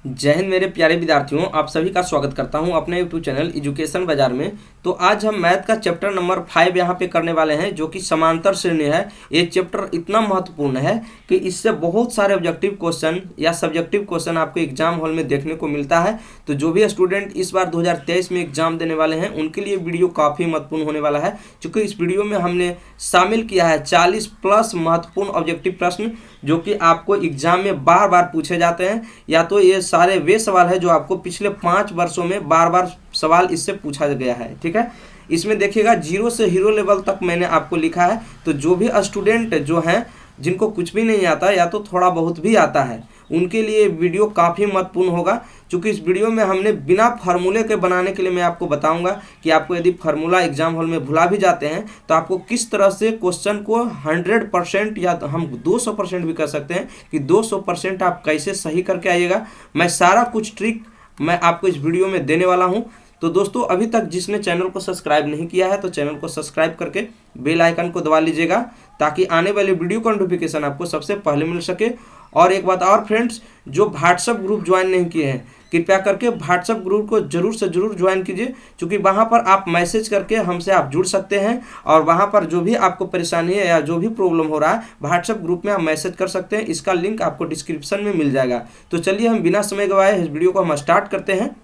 जय हिंद मेरे प्यारे विद्यार्थियों, आप सभी का स्वागत करता हूं अपने यूट्यूब चैनल एजुकेशन बाजार में। तो आज हम मैथ का चैप्टर नंबर 5 यहां पे करने वाले हैं, जो कि समांतर श्रेणी है। ये चैप्टर इतना महत्वपूर्ण है कि इससे बहुत सारे ऑब्जेक्टिव क्वेश्चन या सब्जेक्टिव क्वेश्चन आपको एग्जाम हॉल में देखने को मिलता है। तो जो भी स्टूडेंट इस बार 2023 में एग्जाम देने वाले हैं, उनके लिए वीडियो काफ़ी महत्वपूर्ण होने वाला है, क्योंकि इस वीडियो में हमने शामिल किया है 40 प्लस महत्वपूर्ण ऑब्जेक्टिव प्रश्न, जो कि आपको एग्जाम में बार बार पूछे जाते हैं। या तो ये सारे वे सवाल है जो आपको पिछले 5 वर्षों में बार बार सवाल इससे पूछा गया है। ठीक है, इसमें देखिएगा 0 से हीरो लेवल तक मैंने आपको लिखा है। तो जो भी स्टूडेंट जो हैं, जिनको कुछ भी नहीं आता या तो थोड़ा बहुत भी आता है, उनके लिए वीडियो काफ़ी महत्वपूर्ण होगा। क्योंकि इस वीडियो में हमने बिना फार्मूले के बनाने के लिए मैं आपको बताऊंगा कि आपको यदि फार्मूला एग्जाम हॉल में भुला भी जाते हैं तो आपको किस तरह से क्वेश्चन को 100% या हम 200% भी कर सकते हैं कि 200% आप कैसे सही करके आइएगा। मैं सारा कुछ ट्रिक मैं आपको इस वीडियो में देने वाला हूं। तो दोस्तों, अभी तक जिसने चैनल को सब्सक्राइब नहीं किया है तो चैनल को सब्सक्राइब करके बेल आइकन को दबा लीजिएगा, ताकि आने वाले वीडियो का नोटिफिकेशन आपको सबसे पहले मिल सके। और एक बात और फ्रेंड्स, जो व्हाट्सएप ग्रुप ज्वाइन नहीं किए हैं, कृपया करके व्हाट्सएप ग्रुप को जरूर से जरूर ज्वाइन कीजिए, क्योंकि वहाँ पर आप मैसेज करके हमसे आप जुड़ सकते हैं। और वहाँ पर जो भी आपको परेशानी है या जो भी प्रॉब्लम हो रहा है, व्हाट्सएप ग्रुप में आप मैसेज कर सकते हैं। इसका लिंक आपको डिस्क्रिप्शन में मिल जाएगा। तो चलिए हम बिना समय गवाए इस वीडियो को हम स्टार्ट करते हैं।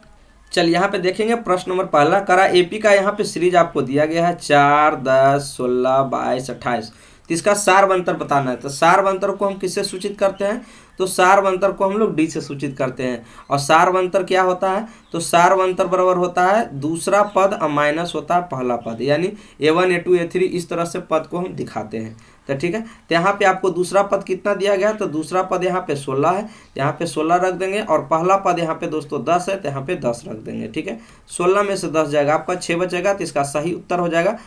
चलिए यहाँ पे देखेंगे प्रश्न नंबर पहला। करा एपी का यहाँ पे सीरीज आपको दिया गया है 4, 10, 16, 22, 28। तो इसका सार बंतर बताना है। तो सार बंतर को हम किससे सूचित करते हैं? तो सार बंतर को हम लोग डी से सूचित करते हैं। और सार बंतर क्या होता है? तो सार बंतर बराबर होता है दूसरा पद माइनस होता है पहला पद, यानी A1, A2, A3 इस तरह से पद को हम दिखाते हैं। तो ठीक है, तो यहाँ पे आपको दूसरा पद कितना दिया गया? तो दूसरा पद यहाँ पे 16 है, यहाँ पे 16 रख देंगे। और पहला पद यहाँ पे दोस्तों 10 है, तो यहाँ पे 10 रख देंगे। ठीक है, 16 में से 10 जाएगा, आपका 6 बचेगा। तो इसका सही उत्तर हो जाएगा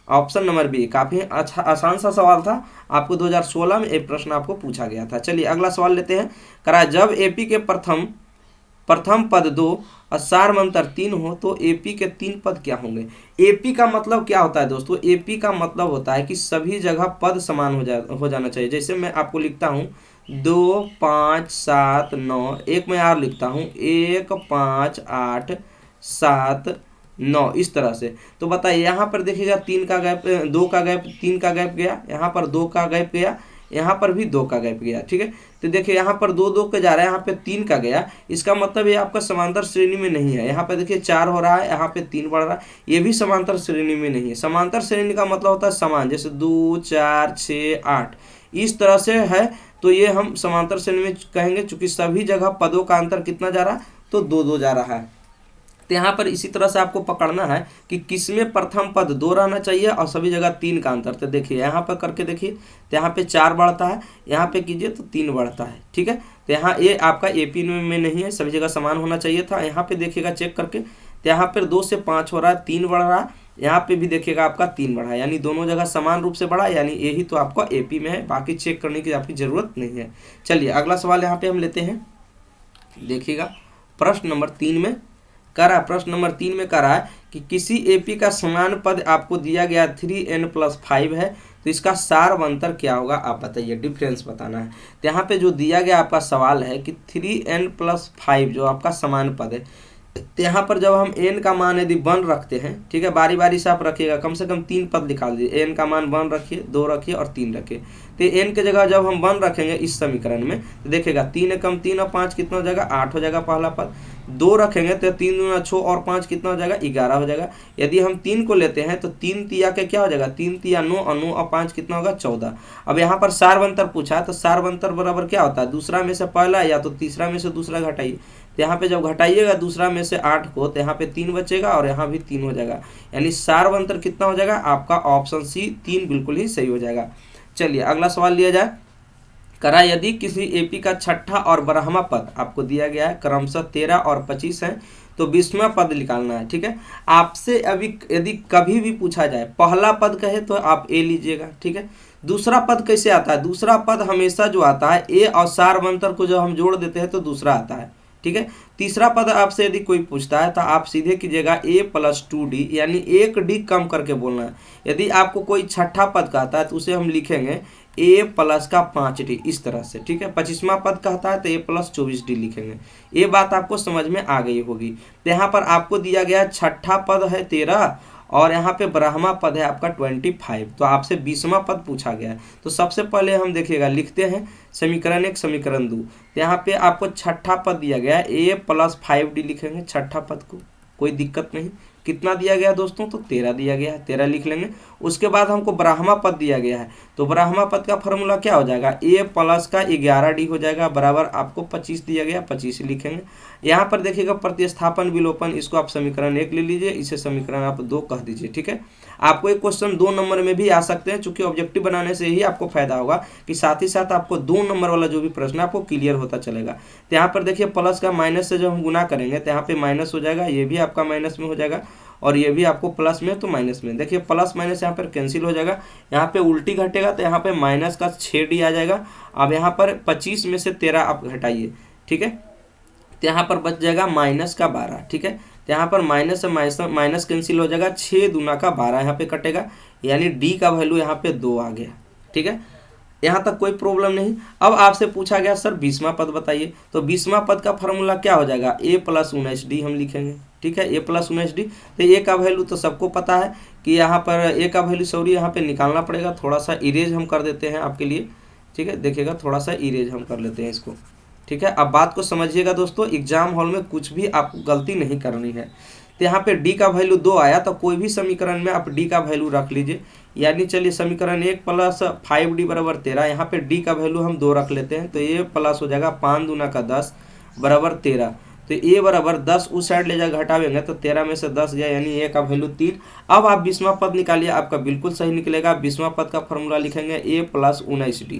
ऑप्शन नंबर बी। काफ़ी अच्छा आसान सा सवाल था, आपको 2016 में एक प्रश्न आपको पूछा गया था। चलिए अगला सवाल लेते हैं। करा जब एपी के प्रथम पद 2 और सार मंतर 3 हो तो एपी के 3 पद क्या होंगे? एपी का मतलब क्या होता है दोस्तों? एपी का मतलब होता है कि सभी जगह पद समान हो जाना चाहिए। जैसे मैं आपको लिखता हूँ 2, 5, 7, 9। एक मैं और लिखता हूँ 1, 5, 8, 7, 9 इस तरह से। तो बताइए, यहाँ पर देखिएगा 3 का गैप, 2 का गैप, 3 का गैप गया, यहाँ पर 2 का गैप गया, यहाँ पर भी 2 का गैप गया। ठीक है, तो देखिए यहाँ पर 2 2 के जा रहा है, यहाँ पे 3 का गया। इसका मतलब ये आपका समांतर श्रेणी में नहीं है। यहाँ पे देखिए 4 हो रहा है, यहाँ पे 3 बढ़ रहा है, ये भी समांतर श्रेणी में नहीं है। समांतर श्रेणी का मतलब होता है समान, जैसे 2, 4, 6, 8 इस तरह से है। तो ये हम समांतर श्रेणी में कहेंगे, चूंकि सभी जगह पदों का अंतर कितना जा रहा है? तो 2 2 जा रहा है। तो यहाँ पर इसी तरह से आपको पकड़ना है कि किसमें प्रथम पद 2 रहना चाहिए और सभी जगह 3 का अंतर। तो देखिए यहाँ पर करके देखिए, तो यहाँ पे 4 बढ़ता है, यहाँ पे कीजिए तो 3 बढ़ता है। ठीक है, तो यहाँ ये आपका एपी में नहीं है, सभी जगह समान होना चाहिए था। यहाँ पे देखिएगा चेक करके, तो यहाँ पर 2 से 5 हो रहा है, 3 बढ़ रहा है, यहाँ पे भी देखिएगा आपका 3 बढ़ा है, यानी दोनों जगह समान रूप से बढ़ा, यानी यही तो आपका एपी में है। बाकी चेक करने की आपकी जरूरत नहीं है। चलिए अगला सवाल यहाँ पे हम लेते हैं। देखिएगा प्रश्न नंबर 3 में प्रश्न नंबर 3 में करा है कि किसी एपी का समान पद आपको दिया गया 3n+5 है, तो इसका सार बंतर क्या होगा? आप बताइए, डिफरेंस बताना है। तो यहाँ पे जो दिया गया आपका सवाल है कि 3n+5 जो आपका समान पद है, तो यहाँ पर जब हम n का मान यदि 1 रखते हैं, ठीक है, बारी बारी से आप रखिएगा, कम से कम 3 पद निकाल दीजिए। n का मान 1 रखिए, 2 रखिए और 3 रखिए। तो n के जगह जब हम 1 रखेंगे इस समीकरण में, तो देखिएगा 3 कम 3 और 5 कितना हो जाएगा? 8 हो जाएगा पहला पद। 2 रखेंगे तो 3 दूना 6 और 5 कितना हो जाएगा? 11 हो जाएगा। यदि हम 3 को लेते हैं तो 3 तिया के क्या हो जाएगा? 3 तिया 9 और 9 और 5 कितना होगा? 14। अब यहाँ पर सार बंतर पूछा है, तो सार बंतर बराबर क्या होता है? दूसरा में से पहला या तो तीसरा में से दूसरा घटाइए। तो यहाँ पे जब घटाइएगा दूसरा में से 8 को, तो यहाँ पे 3 बचेगा और यहाँ भी 3 हो जाएगा, यानी सार बंतर कितना हो जाएगा? आपका ऑप्शन सी 3 बिल्कुल ही सही हो जाएगा। चलिए अगला सवाल लिया जाए। करा यदि किसी एपी का छठा और 12वां पद आपको दिया गया है, क्रमशः 13 और 25 है, तो 20वां पद निकालना है। ठीक है, आपसे अभी यदि कभी भी पूछा जाए पहला पद कहे तो आप ए लीजिएगा। ठीक है, दूसरा पद कैसे आता है? दूसरा पद हमेशा जो आता है ए और सार बंतर को जब हम जोड़ देते हैं तो दूसरा आता है। ठीक है, तीसरा पद आपसे यदि कोई पूछता है तो आप सीधे कीजिएगा a+2d, यानी 1d कम करके बोलना है। यदि आपको कोई छठा पद कहता है तो उसे हम लिखेंगे a प्लस का 5d, इस तरह से, ठीक है। 25वां पद कहता है तो a प्लस 24d लिखेंगे। ये बात आपको समझ में आ गई होगी। तो यहाँ पर आपको दिया गया छठा पद है 13 और यहाँ पे 12वां पद है आपका 25, तो आपसे 20वां पद पूछा गया है। तो सबसे पहले हम देखिएगा, लिखते हैं समीकरण 1 समीकरण 2। तो यहाँ पे आपको छठा पद दिया गया है a प्लस 5d लिखेंगे छठा पद को, कोई दिक्कत नहीं। कितना दिया गया दोस्तों, तो 13 दिया गया है, 13 लिख लेंगे। उसके बाद हमको 12वां पद दिया गया है, तो 12वां पद का फॉर्मूला क्या हो जाएगा, a प्लस का 11d हो जाएगा, बराबर आपको 25 दिया गया, 25 लिखेंगे। यहाँ पर देखिएगा प्रतिस्थापन विलोपन, इसको आप समीकरण 1 ले लीजिए, इसे समीकरण आप 2 कह दीजिए, ठीक है। आपको एक क्वेश्चन 2 नंबर में भी आ सकते हैं, चूंकि ऑब्जेक्टिव बनाने से ही आपको फायदा होगा कि साथ ही साथ आपको 2 नंबर वाला जो भी प्रश्न है आपको क्लियर होता चलेगा। तो यहाँ पर देखिए प्लस का माइनस से जब हम गुना करेंगे तो यहाँ पे माइनस हो जाएगा, ये भी आपका माइनस में हो जाएगा और ये भी आपको प्लस में तो माइनस में। देखिए प्लस माइनस यहाँ पर कैंसिल हो जाएगा, यहाँ पे उल्टी घटेगा तो यहाँ पे माइनस का 6d आ जाएगा। अब यहाँ पर 25 में से 13 आप घटाइए, ठीक है, तो यहाँ पर बच जाएगा माइनस का 12, ठीक है। तो यहाँ पर माइनस से माइनस कैंसिल हो जाएगा, 6 दूना का 12 यहाँ पे कटेगा, यानी डी का वैल्यू यहाँ पे 2 आ गया, ठीक है। यहाँ तक कोई प्रॉब्लम नहीं। अब आपसे पूछा गया सर 20वां पद बताइए, तो 20वां पद का फॉर्मूला क्या हो जाएगा, a प्लस 19d हम लिखेंगे, ठीक है, a प्लस 19d। तो a का वैल्यू तो सबको पता है कि यहाँ पर a का वैल्यू सॉरी यहाँ पे निकालना पड़ेगा, थोड़ा सा इरेज हम कर देते हैं आपके लिए, ठीक है। देखिएगा थोड़ा सा इरेज हम कर लेते हैं इसको, ठीक है। अब बात को समझिएगा दोस्तों, एग्जाम हॉल में कुछ भी आपको गलती नहीं करनी है। तो यहाँ पे d का वैल्यू 2 आया, तो कोई भी समीकरण में आप d का वैल्यू रख लीजिए, यानी चलिए समीकरण 1 प्लस 5d बराबर 13, यहाँ पे d का वैल्यू हम 2 रख लेते हैं, तो ये प्लस हो जाएगा 5 दूना का 10 बराबर 13। तो a बराबर 10 उस साइड ले जाकर घटावेंगे तो 13 में से 10 गया, यानी a का वैल्यू 3। अब आप 20वां पद निकालिए, आपका बिल्कुल सही निकलेगा। 20वां पद का फॉर्मूला लिखेंगे a प्लस 19d,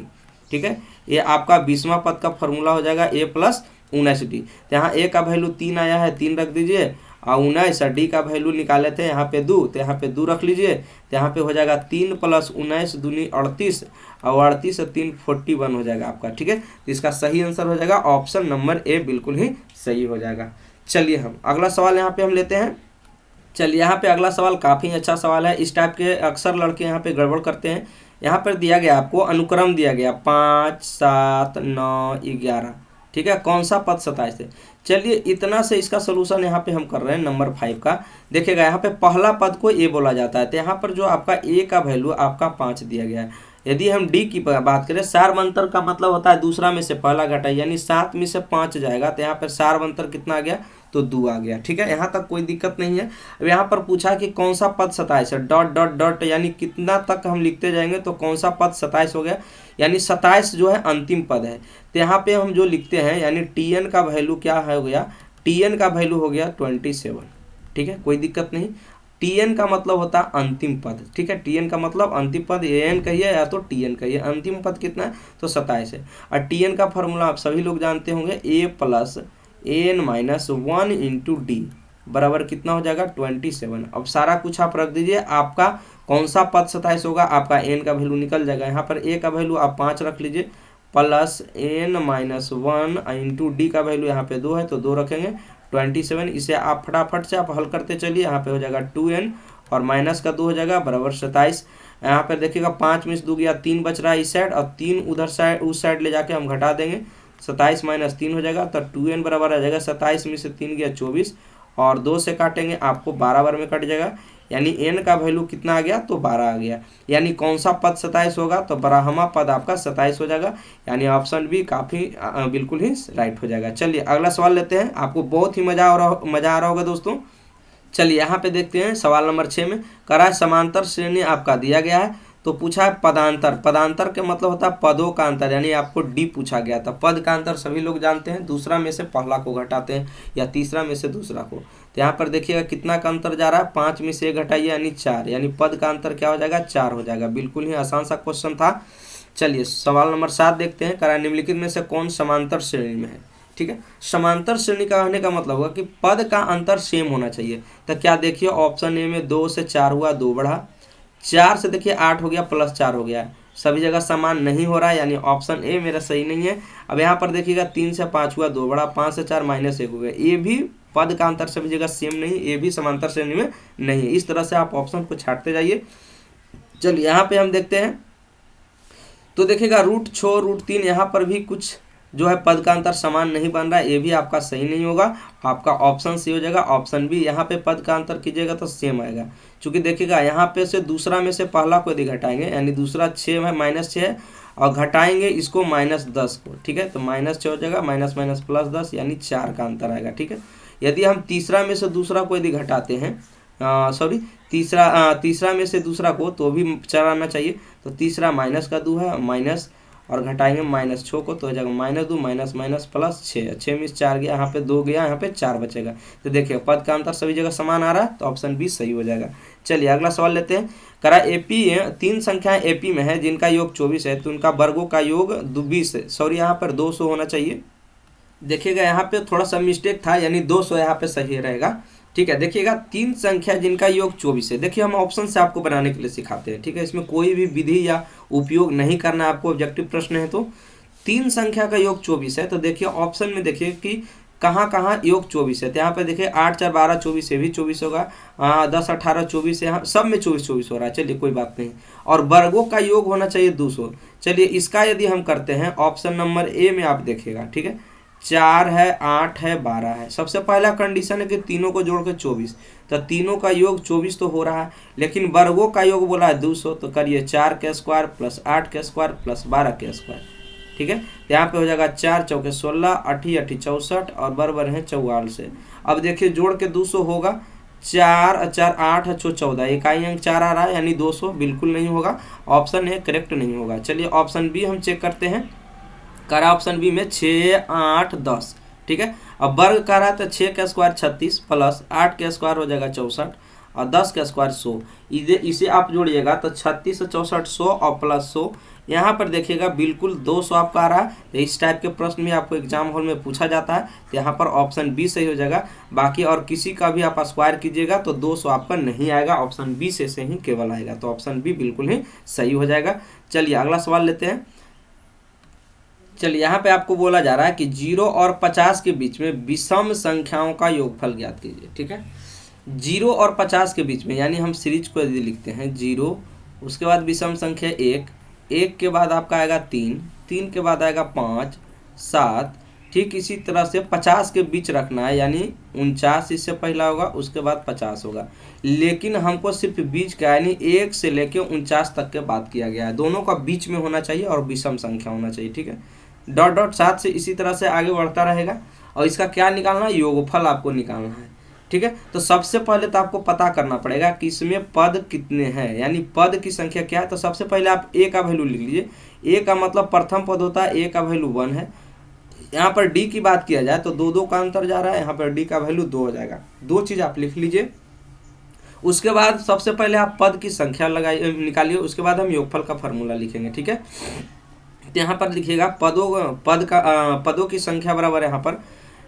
ठीक है। ये आपका 20वां पद का फॉर्मूला हो जाएगा a प्लस 19d। तो यहाँ a का वैल्यू 3 आया है, 3 रख दीजिए, और 19 डी का वैल्यू निकाले थे यहाँ पे 2, तो यहाँ पे 2 रख लीजिए। तो यहाँ पे हो जाएगा 3 प्लस 19 दूनी 38, और 38 से 3 41 हो जाएगा आपका, ठीक है। तो इसका सही आंसर हो जाएगा ऑप्शन नंबर ए, बिल्कुल ही सही हो जाएगा। चलिए हम अगला सवाल यहाँ पे हम लेते हैं। चलिए यहाँ पे अगला सवाल काफ़ी अच्छा सवाल है, इस टाइप के अक्सर लड़के यहाँ पे गड़बड़ करते हैं। यहाँ पर दिया गया आपको अनुक्रम दिया गया 5, 7, 9, 11, ठीक है। कौन सा पद 27 है। चलिए इतना से इसका सोल्यूशन यहाँ पे हम कर रहे हैं नंबर 5 का। देखिएगा यहाँ पे पहला पद को ए बोला जाता है, तो यहाँ पर जो आपका ए का वैल्यू आपका 5 दिया गया है। यदि हम डी की बात करें, सार्वंतर का मतलब होता है दूसरा में से पहला घटा, यानी 7 में से 5 जाएगा, तो यहाँ पर सार्वंतर कितना आ गया, तो 2 आ गया, ठीक है। यहाँ तक कोई दिक्कत नहीं है। अब यहाँ पर पूछा कि कौन सा पद 27 है, डॉट डॉट डॉट, यानी कितना तक हम लिखते जाएंगे तो कौन सा पद 27 हो गया, यानी 27 जो है अंतिम पद है। तो यहाँ पे हम जो लिखते हैं, यानी टी का वैल्यू क्या हो गया, टी का वैल्यू हो गया 27, ठीक है, कोई दिक्कत नहीं। टी का मतलब होता है अंतिम पद, ठीक है। टी का मतलब अंतिम पद, एन कहिए या तो टी कहिए। अंतिम पद कितना है, तो 27 है। और टी का फॉर्मूला आप सभी लोग जानते होंगे, a plus n minus 1 into d बराबर कितना हो जाएगा, 27। अब सारा कुछ आप रख दीजिए, आपका कौन सा पद 27 होगा, आपका एन का वैल्यू निकल जाएगा। यहाँ पर ए का वैल्यू आप 5 रख लीजिए, plus n minus 1 into d का वैल्यू यहाँ पे 2 है, तो 2 रखेंगे 27। इसे आप फटाफट से आप हल करते चलिए, यहाँ पे हो जाएगा 2n और माइनस का 2 हो जाएगा बराबर 27। यहाँ पर देखिएगा 5 में से 2 गया, 3 बच रहा है इस साइड, और 3 उधर साइड उस साइड ले जाके हम घटा देंगे, 27 माइनस 3 हो जाएगा, तो 2n बराबर आ जाएगा 27 में से 3 गया 24, और 2 से काटेंगे आपको 12 बार में कट जाएगा, यानी n का वैल्यू कितना आ गया, तो 12 आ गया। यानी कौन सा पद 27 होगा, तो 12वां पद आपका 27 हो जाएगा, यानी ऑप्शन बी काफ़ी बिल्कुल ही राइट हो जाएगा। चलिए अगला सवाल लेते हैं, आपको बहुत ही मज़ा आ रहा होगा दोस्तों। चलिए यहाँ पे देखते हैं सवाल नंबर 6 में करा है समांतर श्रेणी आपका दिया गया है, तो पूछा है पदांतर। पदांतर के मतलब होता है पदों का अंतर, यानी आपको डी पूछा गया था। पद का अंतर सभी लोग जानते हैं, दूसरा में से पहला को घटाते हैं या तीसरा में से दूसरा को। तो यहाँ पर देखिएगा कितना का अंतर जा रहा है, 5 में से 1 घटाइए यानी 4, यानी पद का अंतर क्या हो जाएगा, 4 हो जाएगा। बिल्कुल ही आसान सा क्वेश्चन था। चलिए सवाल नंबर 7 देखते हैं, करा निम्नलिखित में से कौन समांतर श्रेणी में है, ठीक है। समांतर श्रेणी का कहने का मतलब होगा कि पद का अंतर सेम होना चाहिए। तो क्या देखिए ऑप्शन ए में 2 से 4 हुआ, 2 बढ़ा, 4 से देखिए 8 हो गया, प्लस 4 हो गया, सभी जगह समान नहीं हो रहा है, यानी ऑप्शन ए मेरा सही नहीं है। अब यहाँ पर देखिएगा 3 से 5 हुआ, 2 बढ़ा, 5 से 4 माइनस 1 हो गया, ये भी पद का अंतर सभी जगह सेम नहीं, ये भी समांतर श्रेणी में नहीं है। इस तरह से आप ऑप्शन को छाटते जाइए। चलिए यहाँ पे हम देखते हैं, तो देखिएगा √6 √3 यहाँ पर भी कुछ जो है पद का अंतर समान नहीं बन रहा है, ये भी आपका सही नहीं होगा। आपका ऑप्शन सी हो जाएगा, ऑप्शन बी। यहाँ पे पद का अंतर कीजिएगा तो सेम आएगा, क्योंकि देखिएगा यहाँ पे से दूसरा में से पहला को यदि घटाएंगे, यानी दूसरा 6 है, -6 है, और घटाएंगे इसको -10 को, ठीक है, तो -6 हो जाएगा, माइनस माइनस +10 यानी 4 का अंतर आएगा, ठीक है। यदि हम तीसरा में से दूसरा को यदि घटाते हैं, तीसरा में से दूसरा को, तो भी 4 आना चाहिए, तो तीसरा -2 है, माइनस और घटाएंगे -6 को, तो हो जाएगा -2 माइनस माइनस +6, 6 में 4 गया, यहाँ पे 2 गया, यहाँ पे 4 बचेगा। तो देखिए पद का अंतर सभी जगह समान आ रहा है, तो ऑप्शन बी सही हो जाएगा। चलिए अगला सवाल लेते हैं। करा एपी 3 संख्याएं एपी में है जिनका योग 24 है, तो उनका वर्गों का योग 20 है। सॉरी, यहाँ पर 200 होना चाहिए। देखिएगा यहाँ पे थोड़ा सा मिस्टेक था, यानी 200 यहाँ पे सही रहेगा, ठीक है। देखिएगा 3 संख्या जिनका योग 24 है। देखिए हम ऑप्शन से आपको बनाने के लिए सिखाते हैं, ठीक है, इसमें कोई भी विधि या उपयोग नहीं करना है आपको, ऑब्जेक्टिव प्रश्न है। तो 3 संख्या का योग 24 है, तो देखिए ऑप्शन में देखिए कि कहाँ कहाँ योग 24 है। तो यहाँ पे देखिए 8 4 12 24 से भी 24 होगा, 10 18 24 यहाँ सब में 24 हो रहा है। चलिए कोई बात नहीं, और वर्गों का योग होना चाहिए 200। चलिए इसका यदि हम करते हैं, ऑप्शन नंबर ए में आप देखिएगा, ठीक है, 4 है, 8 है, 12 है। सबसे पहला कंडीशन है कि तीनों को जोड़ के 24, तो तीनों का योग 24 तो हो रहा है, लेकिन वर्गों का योग बोला है 200, तो करिए 4 के स्क्वायर प्लस 8 के स्क्वायर प्लस 12 के स्क्वायर, ठीक है। तो यहाँ पे हो जाएगा 4 चौके 16, 8 8 64 और बराबर है 44 से। अब देखिए जोड़ के 200 होगा, 4 4 8 14, इकाई अंक 4 आ रहा है, यानी 200 बिल्कुल नहीं होगा, ऑप्शन ए करेक्ट नहीं होगा। चलिए ऑप्शन बी हम चेक करते हैं। करा ऑप्शन बी में 6 8 10, ठीक है। अब वर्ग करा तो 6 का स्क्वायर 36 प्लस 8 का स्क्वायर हो जाएगा 64 और 10 का स्क्वायर 100। इसे आप जोड़िएगा तो 36 64 100 और प्लस 100। यहाँ पर देखिएगा बिल्कुल 200 आपका आ रहा है। तो इस टाइप के प्रश्न भी आपको एग्जाम हॉल में पूछा जाता है, तो यहाँ पर ऑप्शन बी सही हो जाएगा। बाकी और किसी का भी आप स्क्वायर कीजिएगा तो 200 आपका नहीं आएगा, ऑप्शन बी से ही केवल आएगा, तो ऑप्शन बी बिल्कुल ही सही हो जाएगा। चलिए अगला सवाल लेते हैं। चलिए यहाँ पे आपको बोला जा रहा है कि 0 और 50 के बीच में विषम संख्याओं का योगफल ज्ञात कीजिए, ठीक है। 0 और 50 के बीच में, यानी हम सीरीज को यदि लिखते हैं 0, उसके बाद विषम संख्या 1 के बाद आपका आएगा 3 के बाद आएगा 5 7, ठीक इसी तरह से 50 के बीच रखना है, यानी 49 इससे पहला होगा, उसके बाद 50 होगा। लेकिन हमको सिर्फ बीच का, यानी 1 से लेके 49 तक के बात किया गया है, दोनों का बीच में होना चाहिए और विषम संख्या होना चाहिए, ठीक है। डॉट डॉट 7 से इसी तरह से आगे बढ़ता रहेगा, और इसका क्या निकालना है, योगफल आपको निकालना है, ठीक है। तो सबसे पहले तो आपको पता करना पड़ेगा कि इसमें पद कितने हैं, यानी पद की संख्या क्या है। तो सबसे पहले आप a का वैल्यू लिख लीजिए। a का मतलब प्रथम पद होता है, a का वैल्यू 1 है। यहाँ पर d की बात किया जाए तो 2 2 का अंतर जा रहा है, यहाँ पर d का वैल्यू 2 हो जाएगा। 2 चीज़ आप लिख लीजिए। उसके बाद सबसे पहले आप पद की संख्या निकालिए, उसके बाद हम योगफल का फॉर्मूला लिखेंगे, ठीक है। तो यहाँ पर लिखिएगा पदों की संख्या बराबर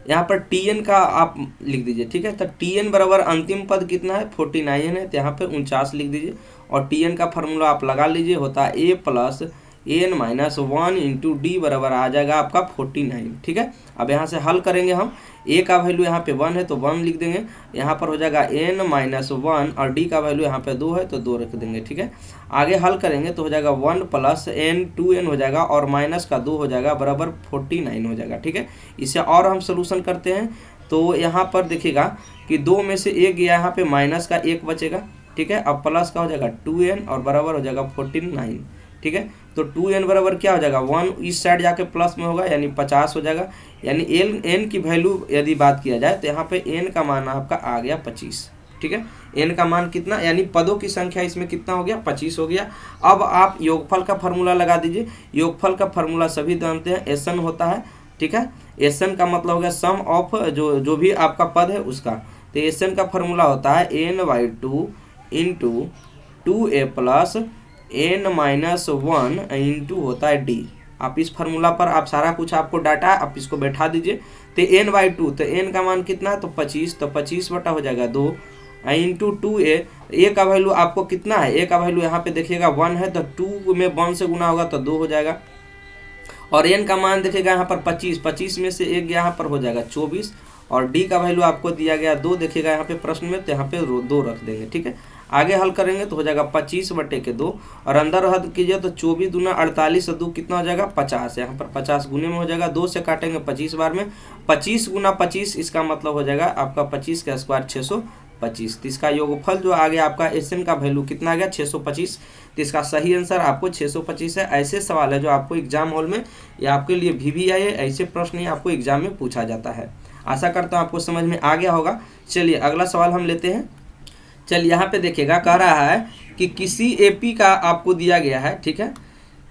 यहाँ पर tn का आप लिख दीजिए, ठीक है। तो tn बराबर अंतिम पद कितना है, 49 है, तो यहाँ पे 49 लिख दीजिए, और tn का फॉर्मूला आप लगा लीजिए, होता है a plus n minus 1 into d बराबर आ जाएगा आपका 49, ठीक है। अब यहाँ से हल करेंगे हम, a का वैल्यू यहाँ पे 1 है तो 1 लिख देंगे, यहाँ पर हो जाएगा n माइनस 1 और d का वैल्यू यहाँ पे 2 है तो 2 रख देंगे, ठीक है। आगे हल करेंगे तो हो जाएगा 1 प्लस n 2n हो जाएगा और माइनस का 2 हो जाएगा बराबर 49 हो जाएगा, ठीक है। इसे और हम सोल्यूशन करते हैं तो यहाँ पर देखिएगा कि 2 में से 1 गया, यहाँ पे माइनस का 1 बचेगा, ठीक है। अब प्लस का हो जाएगा 2n और बराबर हो जाएगा 49, ठीक है। तो 2n बराबर क्या हो जाएगा, 1 इस साइड जाके प्लस में होगा, यानी 50 हो जाएगा। यानी n की वैल्यू यदि बात किया जाए तो यहाँ पे n का मान आपका आ गया 25, ठीक है। n का मान कितना, यानी पदों की संख्या इसमें कितना हो गया, 25 हो गया। अब आप योगफल का फॉर्मूला लगा दीजिए। योगफल का फॉर्मूला सभी जानते हैं, SN होता है, ठीक है। SN का मतलब हो गया सम ऑफ जो भी आपका पद है उसका। तो SN का फॉर्मूला होता है n/2 into 2a plus n minus 1 into होता है d। आप इस फार्मूला पर आप सारा कुछ आपको डाटा है, आप इसको बैठा दीजिए। तो n/2, तो n का मान कितना है, तो 25, तो 25 बटा हो जाएगा 2 इंटू 2a। a का वैल्यू आपको कितना है, a का वैल्यू यहाँ पे देखिएगा 1 है, तो 2 में 1 से गुना होगा तो 2 हो जाएगा। और n का मान देखिएगा यहाँ पर 25 में से 1 यहाँ पर हो जाएगा 24, और d का वैल्यू आपको दिया गया 2 देखिएगा यहाँ पे प्रश्न में, तो यहाँ पे 2 रख देंगे, ठीक है। आगे हल करेंगे तो हो जाएगा 25/2 और अंदर हद कीजिए तो 24 दूना 48 और 2 कितना हो जाएगा 50। यहाँ पर 50 गुने में हो जाएगा, 2 से काटेंगे 25 बार में, 25 गुना 25 इसका मतलब हो जाएगा आपका 25 का स्क्वायर 625। तो इसका योगफल जो आ गया आपका SN का वैल्यू कितना आ गया 625। तो इसका सही आंसर आपको 625 है। ऐसे सवाल है जो आपको एग्जाम हॉल में या आपके लिए VVI है, ऐसे प्रश्न ही आपको एग्जाम में पूछा जाता है। आशा करता हूँ आपको समझ में आ गया होगा। चलिए अगला सवाल हम लेते हैं। चलिए यहाँ पे देखिएगा, कह रहा है कि किसी AP का आपको दिया गया है, ठीक है,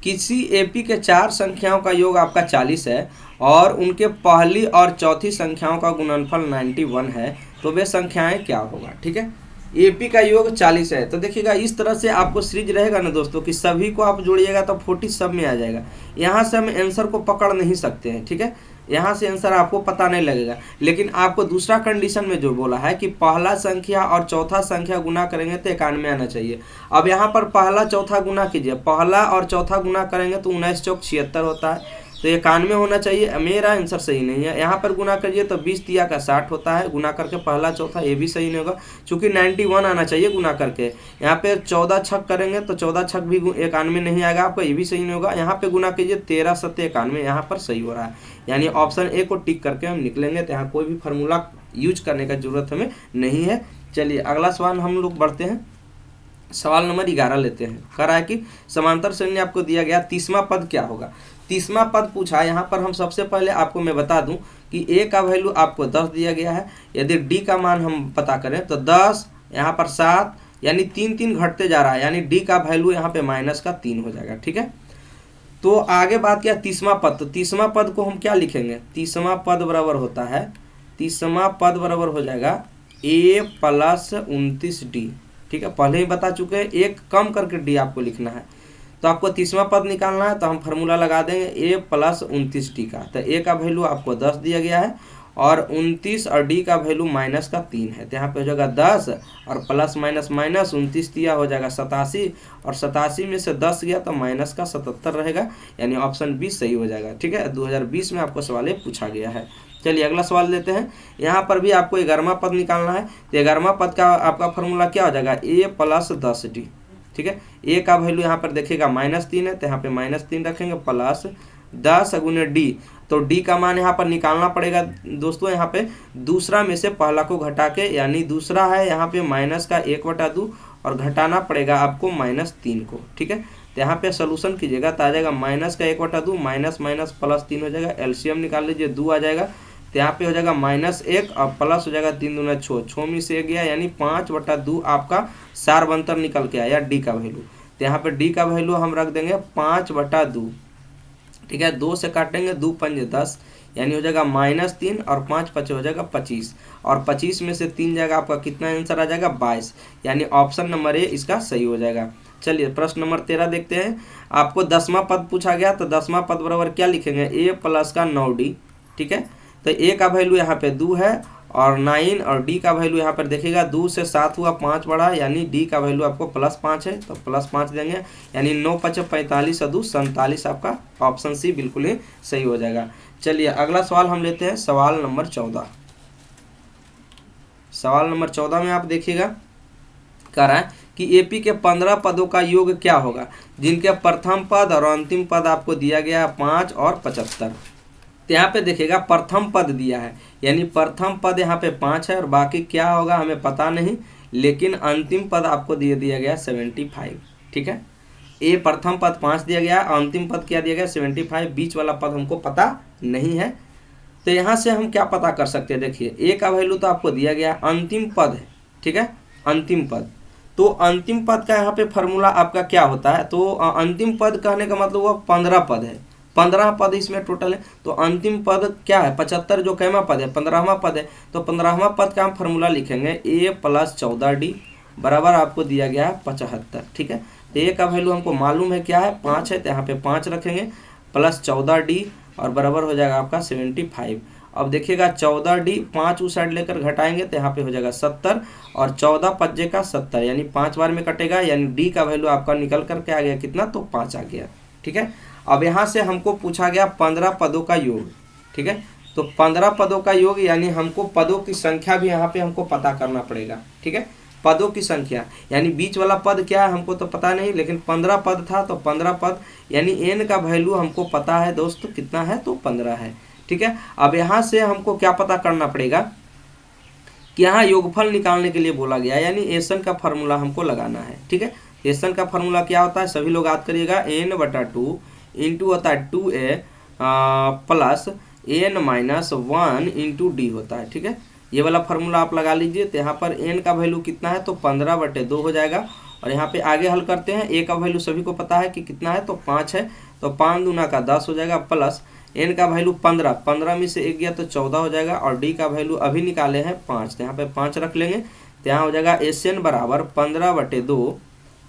किसी AP के 4 संख्याओं का योग आपका 40 है और उनके पहली और चौथी संख्याओं का गुणनफल 91 है, तो वे संख्याएं क्या होगा। ठीक है, AP का योग 40 है। तो देखिएगा इस तरह से आपको सीरीज रहेगा ना दोस्तों कि सभी को आप जोड़िएगा तो 40 सब में आ जाएगा। यहाँ से हम आंसर को पकड़ नहीं सकते हैं, ठीक है, यहाँ से आंसर आपको पता नहीं लगेगा। लेकिन आपको दूसरा कंडीशन में जो बोला है कि पहला संख्या और चौथा संख्या गुना करेंगे तो 91 आना चाहिए। अब यहाँ पर पहला चौथा गुना कीजिए, पहला और चौथा गुना करेंगे तो 19 चौक 76 होता है, तो 91 होना चाहिए। मेरा आंसर सही नहीं है। यहाँ पर गुना करिए तो 20 तिया का 60 होता है, गुना करके पहला चौथा, ये भी सही नहीं होगा चूंकि 91 आना चाहिए गुना करके। यहाँ पे 14 छक करेंगे तो 14 छक भी 91 नहीं आएगा आपका, ये भी सही नहीं होगा। यहाँ पे गुना कीजिए 13 7 91, यहाँ पर सही हो रहा है, यानी ऑप्शन A को टिक करके हम निकलेंगे। तो यहाँ कोई भी फार्मूला यूज करने का जरूरत हमें नहीं है। चलिए अगला सवाल हम लोग बढ़ते हैं, सवाल नंबर 11 लेते हैं। कह रहा है कि समांतर श्रेणी आपको दिया गया 30वां पद क्या होगा। 30वां पद पूछा है। यहाँ पर हम सबसे पहले आपको मैं बता दूं कि A का वैल्यू आपको 10 दिया गया है। यदि D का मान हम पता करें तो 10, यहाँ पर 7, यानी 3 3 घटते जा रहा है, यानी D का वैल्यू यहाँ पे -3 हो जाएगा। ठीक है, तो आगे बात किया 30वां पद। तो 30वां पद को हम क्या लिखेंगे, 30वां पद बराबर होता है, 30वां पद बराबर हो जाएगा A + 29D। ठीक है, पहले ही बता चुके हैं, एक कम करके D आपको लिखना है। तो आपको 30वां पद निकालना है तो हम फार्मूला लगा देंगे A + 29D का। तो A का वैल्यू आपको 10 दिया गया है और 29 और D का वैल्यू -3 है, तो यहाँ पे हो जाएगा 10 और प्लस माइनस 29 दिया हो जाएगा 87, और 87 में से 10 गया तो माइनस का 77 रहेगा, यानी ऑप्शन B सही हो जाएगा। ठीक है, 2020 में आपको सवाल ये पूछा गया है। चलिए अगला सवाल लेते हैं। यहाँ पर भी आपको 11वां पद निकालना है। तो 11वां पद का आपका फार्मूला क्या हो जाएगा, A + 10D। ठीक है, A का वैल्यू यहाँ पर देखिएगा -3 है, तो यहाँ पे -3 रखेंगे, प्लस 10 गुने D। तो D का मान यहाँ पर निकालना पड़ेगा दोस्तों। यहाँ पे दूसरा में से पहला को घटा के, यानी दूसरा है यहाँ पे -1/2 और घटाना पड़ेगा आपको -3 को। ठीक है, तो यहाँ पे सोल्यूशन कीजिएगा तो आ जाएगा -1/2 माइनस +3 हो जाएगा। एलसीएम निकाल लीजिए, 2 आ जाएगा, तो यहाँ पे हो जाएगा -1 और प्लस हो जाएगा 3 दूना 6, 6 में से 1 गया, यानी 5/2 आपका सारबंतर निकल के आया D का वैल्यू। तो यहाँ पे D का वैल्यू हम रख देंगे 5/2। ठीक है, 2 से काटेंगे, 2 पंजे 10, यानी हो जाएगा -3 और 5 5 हो जाएगा 25, और 25 में से 3 जाएगा आपका कितना आंसर आ जाएगा 22, यानी ऑप्शन नंबर A इसका सही हो जाएगा। चलिए प्रश्न नंबर 13 देखते हैं। आपको 10वां पद पूछा गया, तो 10वां पद बराबर क्या लिखेंगे, A + 9D। ठीक है, तो A का वैल्यू यहाँ पे 2 है और 9, और D का वैल्यू यहाँ पर देखिएगा 2 से 7 हुआ 5 बढ़ा, यानी D का वैल्यू आपको +5 है, तो +5 देंगे, यानी 9 5 45 और 2 47, आपका ऑप्शन C बिल्कुल ही सही हो जाएगा। चलिए अगला सवाल हम लेते हैं, सवाल नंबर 14। सवाल नंबर 14 में आप देखिएगा, कह रहा है कि AP के 15 पदों का योग क्या होगा, जिनके प्रथम पद और अंतिम पद आपको दिया गया 5 और 75। तो यहाँ पे देखिएगा प्रथम पद दिया है, यानी प्रथम पद यहाँ पे 5 है और बाकी क्या होगा हमें पता नहीं, लेकिन अंतिम पद आपको दिया गया 75। ठीक है, ए प्रथम पद 5 दिया गया, अंतिम पद क्या दिया गया 75, बीच वाला पद हमको पता नहीं है। तो यहाँ से हम क्या पता कर सकते हैं, देखिए A का वैल्यू तो आपको दिया गया, अंतिम पद है। ठीक है, अंतिम पद, तो अंतिम पद का यहाँ पे फार्मूला आपका क्या होता है, तो अंतिम पद कहने का मतलब वो 15 पद है, 15 पद इसमें टोटल है। तो अंतिम पद क्या है 75, जो कैमा पद है 15वां पद है, तो 15वां पद का हम फार्मूला लिखेंगे A + 14D बराबर आपको दिया गया है 75। ठीक है, तो A का वैल्यू हमको मालूम है क्या है 5 है, तो यहाँ पे 5 रखेंगे, प्लस 14D और बराबर हो जाएगा आपका 75। अब देखिएगा 14D 5 उस साइड लेकर घटाएंगे तो यहाँ पे हो जाएगा 70, और 14 5 का 70, यानी 5 बार में कटेगा, यानी D का वैल्यू आपका निकल करके आ गया कितना, तो 5 आ गया। ठीक है, अब यहाँ से हमको पूछा गया 15 पदों का योग। ठीक है, तो 15 पदों का योग, यानी हमको पदों की संख्या भी यहाँ पे हमको पता करना पड़ेगा। ठीक है, पदों की संख्या, यानी बीच वाला पद क्या है हमको तो पता नहीं, लेकिन 15 पद था तो 15 पद, यानी n का वैल्यू हमको पता है दोस्तों कितना है, तो 15 है। ठीक है, अब यहाँ से हमको क्या पता करना पड़ेगा कि यहाँ योगफल निकालने के लिए बोला गया, यानी एसन का फार्मूला हमको लगाना है। ठीक है, एसन का फार्मूला क्या होता है, सभी लोग याद करिएगा, n/2 इंटू होता है 2a plus n-1 into D होता है। ठीक है, ये वाला फार्मूला आप लगा लीजिए। तो यहाँ पर n का वैल्यू कितना है, तो 15/2 हो जाएगा। और यहाँ पे आगे हल करते हैं, a का वैल्यू सभी को पता है कि कितना है, तो 5 है, तो 5 दूना का 10 हो जाएगा, प्लस n का वैल्यू 15, 15 में से 1 गया तो 14 हो जाएगा, और d का वैल्यू अभी निकाले हैं 5, तो यहाँ पे 5 रख लेंगे। तो यहाँ हो जाएगा Sn बराबर 15/2,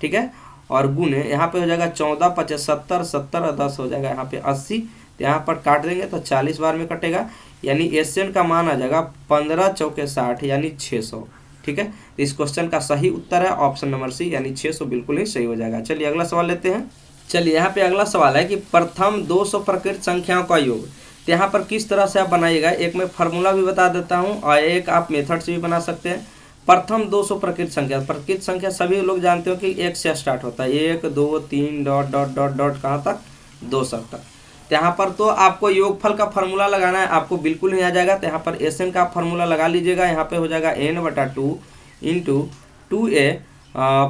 ठीक है, और गुने यहाँ पे हो जाएगा 14 × 5 = 70, 70 और 10 हो जाएगा यहाँ पे 80। तो यहाँ पर काट देंगे तो 40 बार में कटेगा, यानी Sn का मान आ जाएगा 15 × 4 = 60, यानी 600। ठीक है, तो इस क्वेश्चन का सही उत्तर है ऑप्शन नंबर सी, यानी 600 बिल्कुल ही सही हो जाएगा। चलिए अगला सवाल लेते हैं। चलिए यहाँ पे अगला सवाल है कि प्रथम 200 प्रकृत संख्याओं का योग। तो यहाँ पर किस तरह से आप बनाइएगा, एक मैं फार्मूला भी बता देता हूँ और एक आप मेथड से भी बना सकते हैं। प्रथम 200 प्रकृत संख्या, प्रकृत संख्या सभी लोग जानते हो कि 1 से स्टार्ट होता है, 1 2 3 डॉट डॉट डॉट डॉट कहाँ तक, 200 तक। तो यहाँ पर तो आपको योगफल का फार्मूला लगाना है, आपको बिल्कुल नहीं आ जाएगा। तो यहाँ पर एसएन का फार्मूला लगा लीजिएगा। यहाँ पे हो जाएगा n/2 into 2a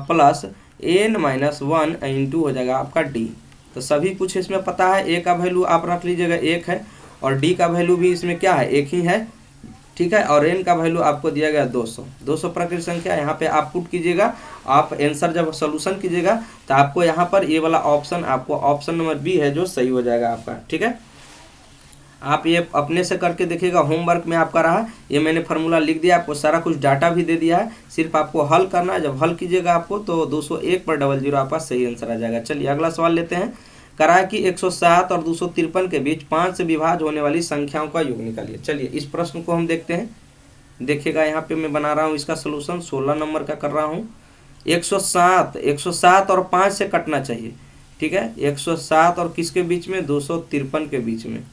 plus n-1 into हो जाएगा आपका d। तो सभी कुछ इसमें पता है, a का वैल्यू आप रख लीजिएगा 1 है, और d का वैल्यू भी इसमें क्या है, 1 ही है। ठीक है, और n का वैल्यू आपको दिया गया 200। 200 प्रकृत संख्या यहाँ पे आप पुट कीजिएगा। आप आंसर जब सोल्यूशन कीजिएगा तो आपको यहाँ पर ये वाला ऑप्शन, आपको ऑप्शन नंबर बी है जो सही हो जाएगा आपका। ठीक है, आप ये अपने से करके देखिएगा, होमवर्क में आपका रहा, ये मैंने फार्मूला लिख दिया, आपको सारा कुछ डाटा भी दे दिया है, सिर्फ आपको हल करना है। जब हल कीजिएगा आपको तो 201/00 आपका सही आंसर आ जाएगा। चलिए अगला सवाल लेते हैं। करा कि 107 और 253 के बीच 5 से विभाज्य होने वाली संख्याओं का योग निकालिए। चलिए इस प्रश्न को हम देखते हैं। देखिएगा यहाँ पे मैं बना रहा हूँ इसका सोल्यूशन, 16 नंबर का कर रहा हूँ। 107 और 5 से कटना चाहिए। ठीक है, 107 और किसके बीच में, 253 के बीच में।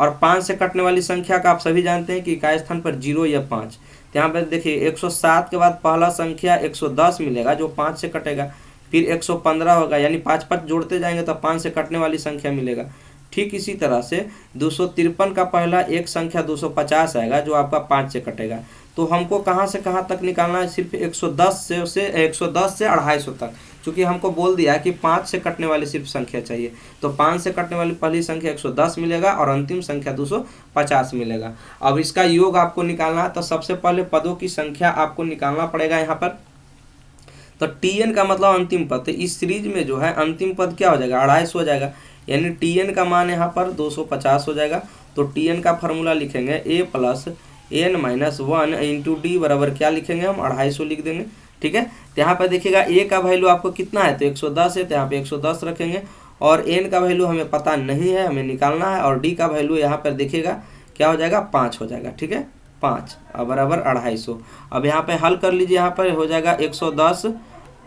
और 5 से कटने वाली संख्या का आप सभी जानते हैं कि इकाई स्थान पर 0 या 5। तो यहाँ पर देखिए 107 के बाद पहला संख्या 110 मिलेगा जो 5 से कटेगा, फिर 115 होगा, यानी 5 जोड़ते जाएंगे तो 5 से कटने वाली संख्या मिलेगा। ठीक इसी तरह से 253 का पहला एक संख्या 250 आएगा जो आपका 5 से कटेगा। तो हमको कहाँ से कहाँ तक निकालना है, सिर्फ 110 से 250 तक, क्योंकि हमको बोल दिया है कि 5 से कटने वाली सिर्फ संख्या चाहिए। तो 5 से कटने वाली पहली संख्या 110 मिलेगा और अंतिम संख्या 250 मिलेगा। अब इसका योग आपको निकालना है, तो सबसे पहले पदों की संख्या आपको निकालना पड़ेगा यहाँ पर। तो tn का मतलब अंतिम पद, तो इस सीरीज में जो है अंतिम पद क्या हो जाएगा, 250 हो जाएगा, यानी tn का मान यहाँ पर 250 हो जाएगा। तो tn का फार्मूला लिखेंगे a plus n-1 into d बराबर क्या लिखेंगे हम, 250 लिख देंगे। ठीक है, तो यहाँ पर देखिएगा a का वैल्यू आपको कितना है, तो 110 है, तो यहाँ पे 110 रखेंगे, और n का वैल्यू हमें पता नहीं है, हमें निकालना है, और d का वैल्यू यहाँ पर देखिएगा क्या हो जाएगा, 5 हो जाएगा। ठीक है, 5 बराबर 250। अब यहाँ पे हल कर लीजिए, यहाँ पर हो जाएगा 110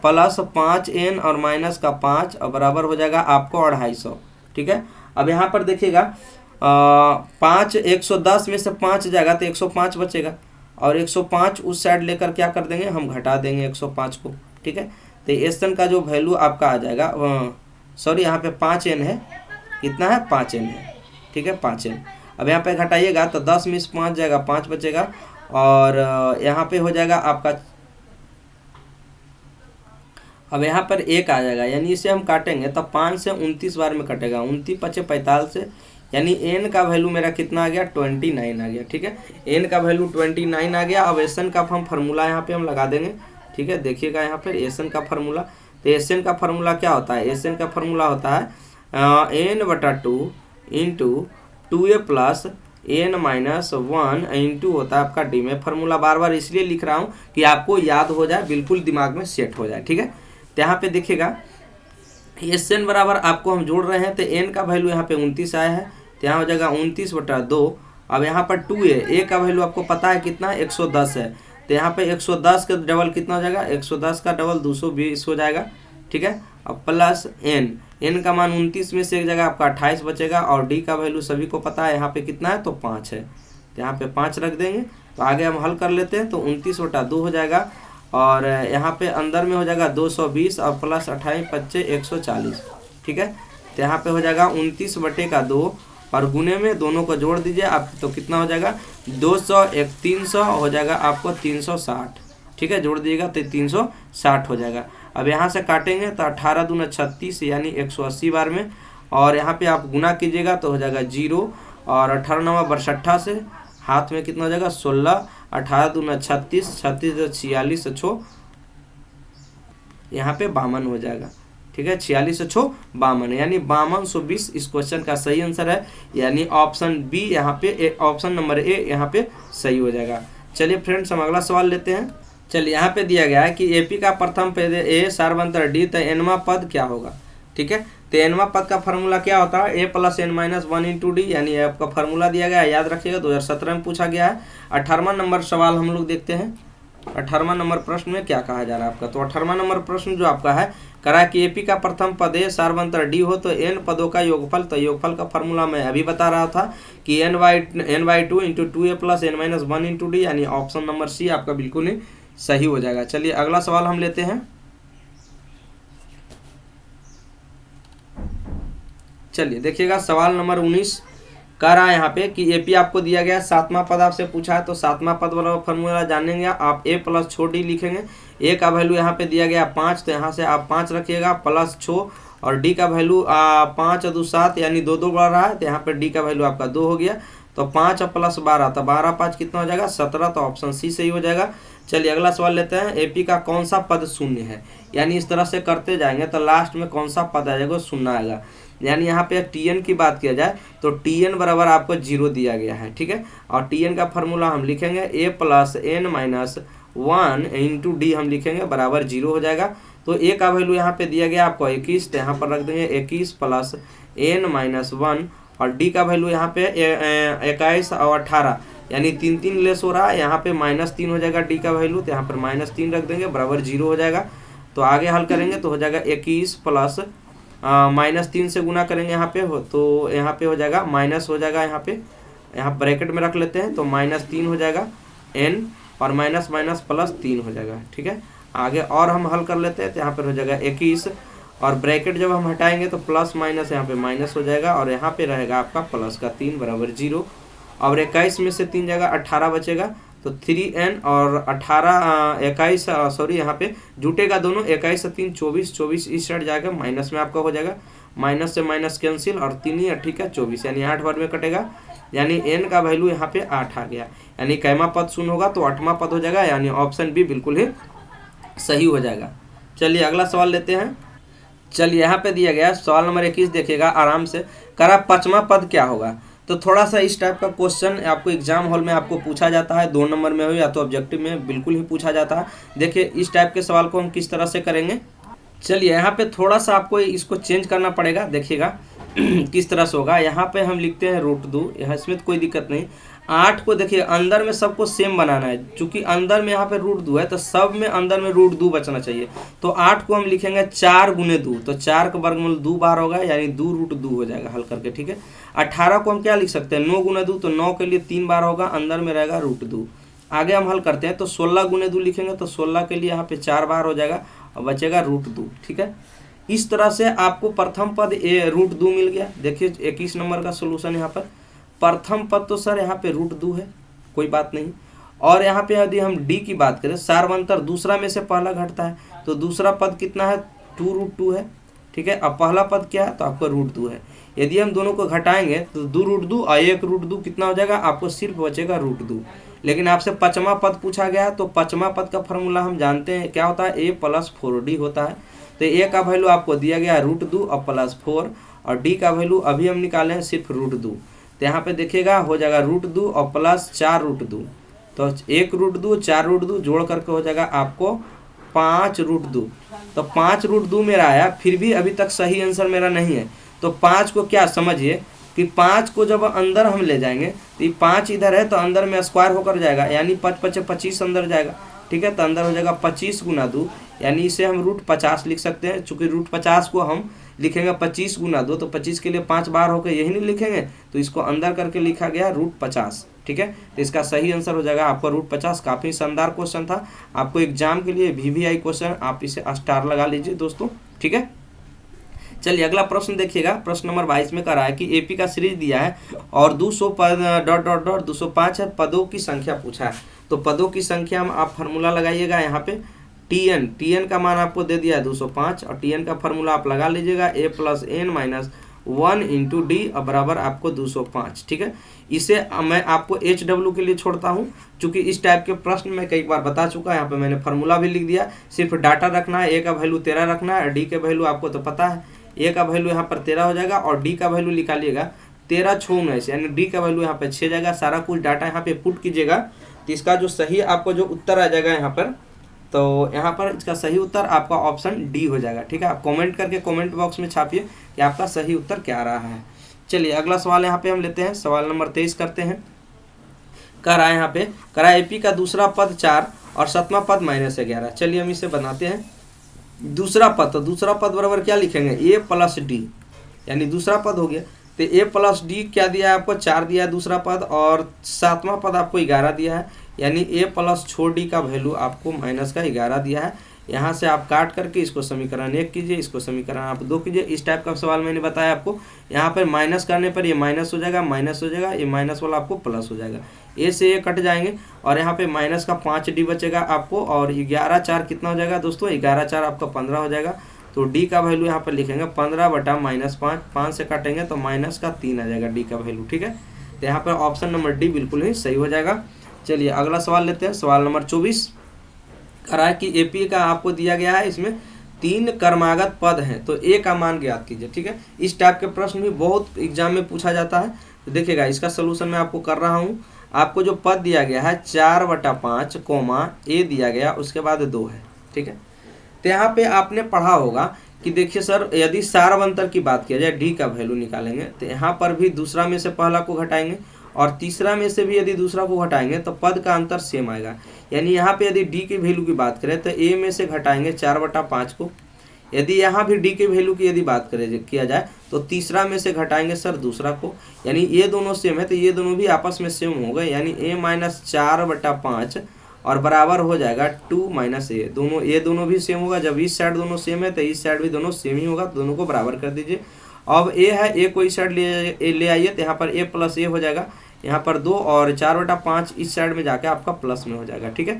प्लस 5n और माइनस का 5 और बराबर हो जाएगा आपको 250। ठीक है, अब यहाँ पर देखिएगा 5 110 में से 5 जाएगा तो 105 बचेगा, और 105 उस साइड लेकर क्या कर देंगे, हम घटा देंगे 105 को। ठीक है, तो एसन का जो वैल्यू आपका आ जाएगा, सॉरी यहाँ पे 5n है, कितना है, 5n है। ठीक है, 5n। अब यहाँ पे घटाइएगा तो 10 में से 5 जाएगा, 5 बचेगा, और यहाँ पे हो जाएगा आपका, अब यहाँ पर 1 आ जाएगा, यानी इसे हम काटेंगे तो 5 से 29 बार में कटेगा, 29 × 5 = 45, यानी n का वैल्यू मेरा कितना आ गया, 29 आ गया। ठीक है, n का वैल्यू 29 आ गया। अब एसन का हम फार्मूला यहाँ पे हम लगा देंगे। ठीक है, देखिएगा यहाँ पर एसन का फार्मूला, तो एसन का फार्मूला क्या होता है, एसन का फार्मूला होता है n/2 into 2a plus n-1 into होता है आपका डी। में फार्मूला बार बार इसलिए लिख रहा हूँ कि आपको याद हो जाए, बिल्कुल दिमाग में सेट हो जाए। ठीक है, तो यहाँ पे देखिएगा एन बराबर आपको हम जोड़ रहे हैं, तो n का वैल्यू यहाँ पे 29 आया है, तो यहाँ हो जाएगा 29/2। अब यहाँ पर 2a का वैल्यू आपको पता है कितना, 110 है, तो यहाँ पे 110 का डबल कितना हो जाएगा, 110 का डबल 220 हो जाएगा। ठीक है, अब प्लस n का मान 29 में से एक जगह आपका 28 बचेगा, और d का वैल्यू सभी को पता है यहाँ पे कितना है, तो 5 है, तो यहाँ पे 5 रख देंगे। तो आगे हम हल कर लेते हैं, तो 29/2 हो जाएगा, और यहाँ पे अंदर में हो जाएगा 220 और प्लस 28 25 140, ठीक है। तो यहाँ पे हो जाएगा 29/2 और गुने में दोनों को जोड़ दीजिए आप, तो कितना हो जाएगा 200 एक 300 हो जाएगा आपको 360, ठीक है। जोड़ दीजिएगा तो 360 हो जाएगा। अब यहाँ से काटेंगे तो 18 दूना 36 यानी 180 बार में, और यहाँ पे आप गुना कीजिएगा तो हो जाएगा 0 और 18 9 62 से हाथ में कितना हो जाएगा 16, 18 दूना 36, 36 46 छो यहाँ पे 52 हो जाएगा, ठीक है। 46 छो 52 यानी 5220 इस क्वेश्चन का सही आंसर है, यानी ऑप्शन बी यहाँ पे, ऑप्शन नंबर ए यहाँ पे सही हो जाएगा। चलिए फ्रेंड्स हम अगला सवाल लेते हैं। चलिए यहाँ पे दिया गया है कि एपी का प्रथम पद ए सार्वंतर डी, तो एनवा पद क्या होगा, ठीक है। तो एनवा पद का फार्मूला क्या होता है, a plus n minus 1 into d, यानी आपका फार्मूला दिया गया है, याद रखिएगा 2017 में पूछा गया है। 18वां नंबर सवाल हम लोग देखते हैं। 18वां नंबर प्रश्न में क्या कहा जा रहा है आपका, तो 18वां नंबर प्रश्न जो आपका है करा कि एपी का प्रथम पद ए सार्वंतर डी हो तो एन पदों का योगफल, तो योगफल का फार्मूला मैं अभी बता रहा था कि n/2 into 2a plus n minus 1 into d, यानी ऑप्शन नंबर सी आपका बिल्कुल ही सही हो जाएगा। चलिए अगला सवाल हम लेते हैं। चलिए देखिएगा सवाल नंबर 19 कह रहा है यहाँ पे कि एपी आपको दिया गया, 7वां पद आपसे पूछा है, तो 7वां पद वाला फॉर्मूला जानेंगे आप। ए प्लस छो डी लिखेंगे, ए का वैल्यू यहाँ पे दिया गया 5, तो यहाँ से आप 5 रखिएगा प्लस छो, और डी का वैल्यू 5 और 2 7 यानी 2 2 बढ़ रहा है, तो यहाँ पे डी का वैल्यू आपका 2 हो गया, तो 5 और प्लस 12, तो 12 5 कितना हो जाएगा 17, तो ऑप्शन सी सही हो जाएगा। चलिए अगला सवाल लेते हैं। एपी का कौन सा पद शून्य है, यानी इस तरह से करते जाएंगे तो लास्ट में कौन सा पद आ जाएगा शून्य आएगा। यानी यहाँ पे टीएन की बात किया जाए तो टीएन बराबर आपको 0 दिया गया है, ठीक है। और टीएन का फार्मूला हम लिखेंगे a plus n minus 1 into d हम लिखेंगे बराबर 0 हो जाएगा। तो ए का वैल्यू यहाँ पे दिया गया आपको 21, तो यहाँ पर रख देंगे 21 प्लस एन माइनस 1, और डी का वैल्यू यहाँ पे 21 और 18 यानी 3 3 लेस हो रहा है, यहाँ पे -3 हो जाएगा डी का वैल्यू, तो यहाँ पर -3 रख देंगे बराबर 0 हो जाएगा। तो आगे हल करेंगे तो हो जाएगा 21 प्लस -3 से गुना करेंगे यहाँ पे तो यहाँ पे हो जाएगा माइनस हो जाएगा, यहाँ ब्रैकेट में रख लेते हैं, तो -3 हो जाएगा n और माइनस माइनस प्लस 3 हो जाएगा, ठीक है। आगे और हम हल कर लेते हैं, तो यहाँ पर हो जाएगा 21 और ब्रैकेट जब हम हटाएंगे तो प्लस माइनस यहाँ पे माइनस हो जाएगा, और यहाँ पे रहेगा आपका प्लस का 3 बराबर 0, और 21 में से 3 जाएगा 18 बचेगा, तो 3n और 18 21 सॉरी यहाँ पे जुटेगा दोनों, 21 से 3 24, 24 इस साइड जाएगा माइनस में आपका हो जाएगा, माइनस से माइनस कैंसिल और 3 ही 8 का 24 यानी 8 बार में कटेगा, यानी n का वैल्यू यहाँ पे 8 आ गया, यानी कैमा पद शून्य होगा तो 8वां पद हो जाएगा, यानी ऑप्शन बी बिल्कुल ही सही हो जाएगा। चलिए अगला सवाल लेते हैं। चलिए यहाँ पे दिया गया सवाल नंबर 21 देखिएगा आराम से, करा 5वां पद क्या होगा। तो थोड़ा सा इस टाइप का क्वेश्चन आपको एग्जाम हॉल में आपको पूछा जाता है, 2 नंबर में हो या तो ऑब्जेक्टिव में बिल्कुल ही पूछा जाता है। देखिए इस टाइप के सवाल को हम किस तरह से करेंगे। चलिए यहाँ पे थोड़ा सा आपको इसको चेंज करना पड़ेगा, देखिएगा किस तरह से होगा। यहाँ पे हम लिखते हैं √2, यहाँ इसमें तो कोई दिक्कत नहीं। 8 को देखिए अंदर में सबको सेम बनाना है, चूंकि अंदर में यहाँ पे √2 है तो सब में अंदर में √2 बचना चाहिए। तो 8 को हम लिखेंगे 4 गुने 2, तो 4 का वर्गमूल 2 बार होगा, यानी 2√2 हो जाएगा हल करके, ठीक है। 18 को हम क्या लिख सकते हैं 9 गुने 2, तो 9 के लिए 3 बार होगा, अंदर में रहेगा √2। आगे हम हल करते हैं तो 16 गुने 2 लिखेंगे, तो 16 के लिए यहाँ पे 4 बार हो जाएगा और बचेगा √2, ठीक है। इस तरह से आपको प्रथम पद √2 मिल गया। देखिए 21 नंबर का सोल्यूशन यहाँ पर प्रथम पद तो सर यहाँ पे √2 है, कोई बात नहीं। और यहाँ पे यदि हम डी की बात करें, सार्वंतर दूसरा में से पहला घटता है, तो दूसरा पद कितना है 2√2 है, ठीक है। अब पहला पद क्या है तो आपका √2 है। यदि हम दोनों को घटाएंगे तो 2√2 और 1√2 कितना हो जाएगा, आपको सिर्फ बचेगा √2। लेकिन आपसे 5वां पद पूछा गया है, तो 5वां पद का फॉर्मूला हम जानते हैं क्या होता है, a + 4d होता है। तो a का वैल्यू आपको दिया गया है √2 और +4, और d का वैल्यू अभी हम निकाले हैं सिर्फ √2। तो यहाँ पे देखिएगा हो जाएगा √2 और +4√2, तो 1√2 4√2 जोड़ करके हो जाएगा आपको 5√2। तो 5√2 मेरा आया, फिर भी अभी तक सही आंसर मेरा नहीं है। तो 5 को क्या समझिए कि 5 को जब अंदर हम ले जाएंगे तो ये 5 इधर है तो अंदर में स्क्वायर होकर जाएगा, यानी 5 5 25 अंदर जाएगा, ठीक है। तो अंदर हो जाएगा 25 गुना 2, यानी इसे हम √50 लिख सकते हैं। चूंकि √50 को हम लिखेंगे 25 गुना 2, तो 25 के लिए 5 बार होकर यही नहीं लिखेंगे, तो इसको अंदर करके लिखा गया √50, ठीक है। तो इसका सही आंसर हो जाएगा आपका √50। काफ़ी शानदार क्वेश्चन था, आपको एग्जाम के लिए VVI क्वेश्चन, आप इसे स्टार लगा लीजिए दोस्तों, ठीक है। चलिए अगला प्रश्न देखिएगा, प्रश्न नंबर 22 में कह रहा है कि AP का सीरीज दिया है और 200 पद .205 है, पदों की संख्या पूछा है। तो पदों की संख्या में आप फार्मूला लगाइएगा, यहाँ पे TN का मान आपको दे दिया है 205 और TN का फार्मूला आप लगा लीजिएगा A + N - 1 × D बराबर आपको 205, ठीक है। इसे मैं आपको HW के लिए छोड़ता हूँ, क्योंकि इस टाइप के प्रश्न मैं कई बार बता चुका, यहाँ पे मैंने फार्मूला भी लिख दिया। सिर्फ डाटा रखना है, A का वैल्यू 13 रखना है, D के वैल्यू आपको तो पता है, A का वैल्यू यहाँ पर 13 हो जाएगा और D का वैल्यू निकालिएगा 13 × 6 यानी D का वैल्यू यहाँ पे 6 जाएगा। सारा कुछ डाटा यहाँ पे पुट कीजिएगा, तो इसका जो सही आपको जो उत्तर आ जाएगा यहाँ पर, तो यहाँ पर इसका सही उत्तर आपका ऑप्शन D हो जाएगा, ठीक है। आप कमेंट करके कमेंट बॉक्स में छापिए कि आपका सही उत्तर क्या रहा है। चलिए अगला सवाल यहाँ पे हम लेते हैं, सवाल नंबर 23 करते हैं। कह रहा है यहाँ पे, कह रहा है AP का दूसरा पद 4 और 7वां पद -11। चलिए हम इसे बनाते हैं। दूसरा पद, तो दूसरा पद बराबर क्या लिखेंगे, A + D, यानी दूसरा पद हो गया। तो A + D क्या दिया है आपको, 4 दिया है दूसरा पद, और 7वां पद आपको 11 दिया है, यानी A + छोड़ D का वैल्यू आपको -11 दिया है। यहाँ से आप काट करके इसको समीकरण 1 कीजिए, इसको समीकरण आप 2 कीजिए। इस टाइप का सवाल मैंने बताया आपको। यहाँ पर माइनस करने पर ये माइनस हो जाएगा, माइनस हो जाएगा, ये माइनस वाला आपको प्लस हो जाएगा, A से A कट जाएंगे और यहाँ पे माइनस का 5D बचेगा आपको, और 11 4 कितना हो जाएगा दोस्तों, 11 4 आपका 15 हो जाएगा। तो D का वैल्यू यहाँ पर लिखेंगे 15/-5, 5 से काटेंगे तो -3 आ जाएगा D का वैल्यू, ठीक है। तो यहाँ पर ऑप्शन नंबर D बिल्कुल ही सही हो जाएगा। चलिए अगला सवाल लेते हैं, सवाल नंबर 24। कह रहा है कि AP का आपको दिया गया है, इसमें 3 क्रमागत पद हैं, तो A का मान ज्ञात कीजिए, ठीक है। इस टाइप के प्रश्न भी बहुत एग्जाम में पूछा जाता है। तो देखिएगा इसका सोल्यूशन मैं आपको कर रहा हूँ। आपको जो पद दिया गया है 4/5, A दिया गया, उसके बाद 2 है, ठीक है। तो यहाँ पे आपने पढ़ा होगा कि देखिए सर, यदि सारवंतर की बात किया जाए, D का वैल्यू निकालेंगे, तो यहाँ पर भी दूसरा में से पहला को घटाएंगे और तीसरा में से भी यदि दूसरा को घटाएंगे तो पद का अंतर सेम आएगा। यानी यहाँ पे यदि D की वैल्यू की बात करें तो A में से घटाएंगे 4/5 को। यदि यहाँ भी D के वैल्यू की यदि बात करें किया जाए तो तीसरा में से घटाएंगे सर दूसरा को, यानी ये दोनों सेम है तो ये दोनों भी आपस में सेम हो गए, यानी A - 4/5 और बराबर हो जाएगा 2 - A। दोनों ये दोनों भी सेम होगा, जब इस साइड दोनों सेम है तो इस साइड भी दोनों सेम ही होगा, दोनों को बराबर कर दीजिए। अब A है, A को इस साइड ले आइए तो यहाँ पर A + A हो जाएगा, यहाँ पर 2 और 4/5 इस साइड में जाके आपका प्लस में हो जाएगा, ठीक है।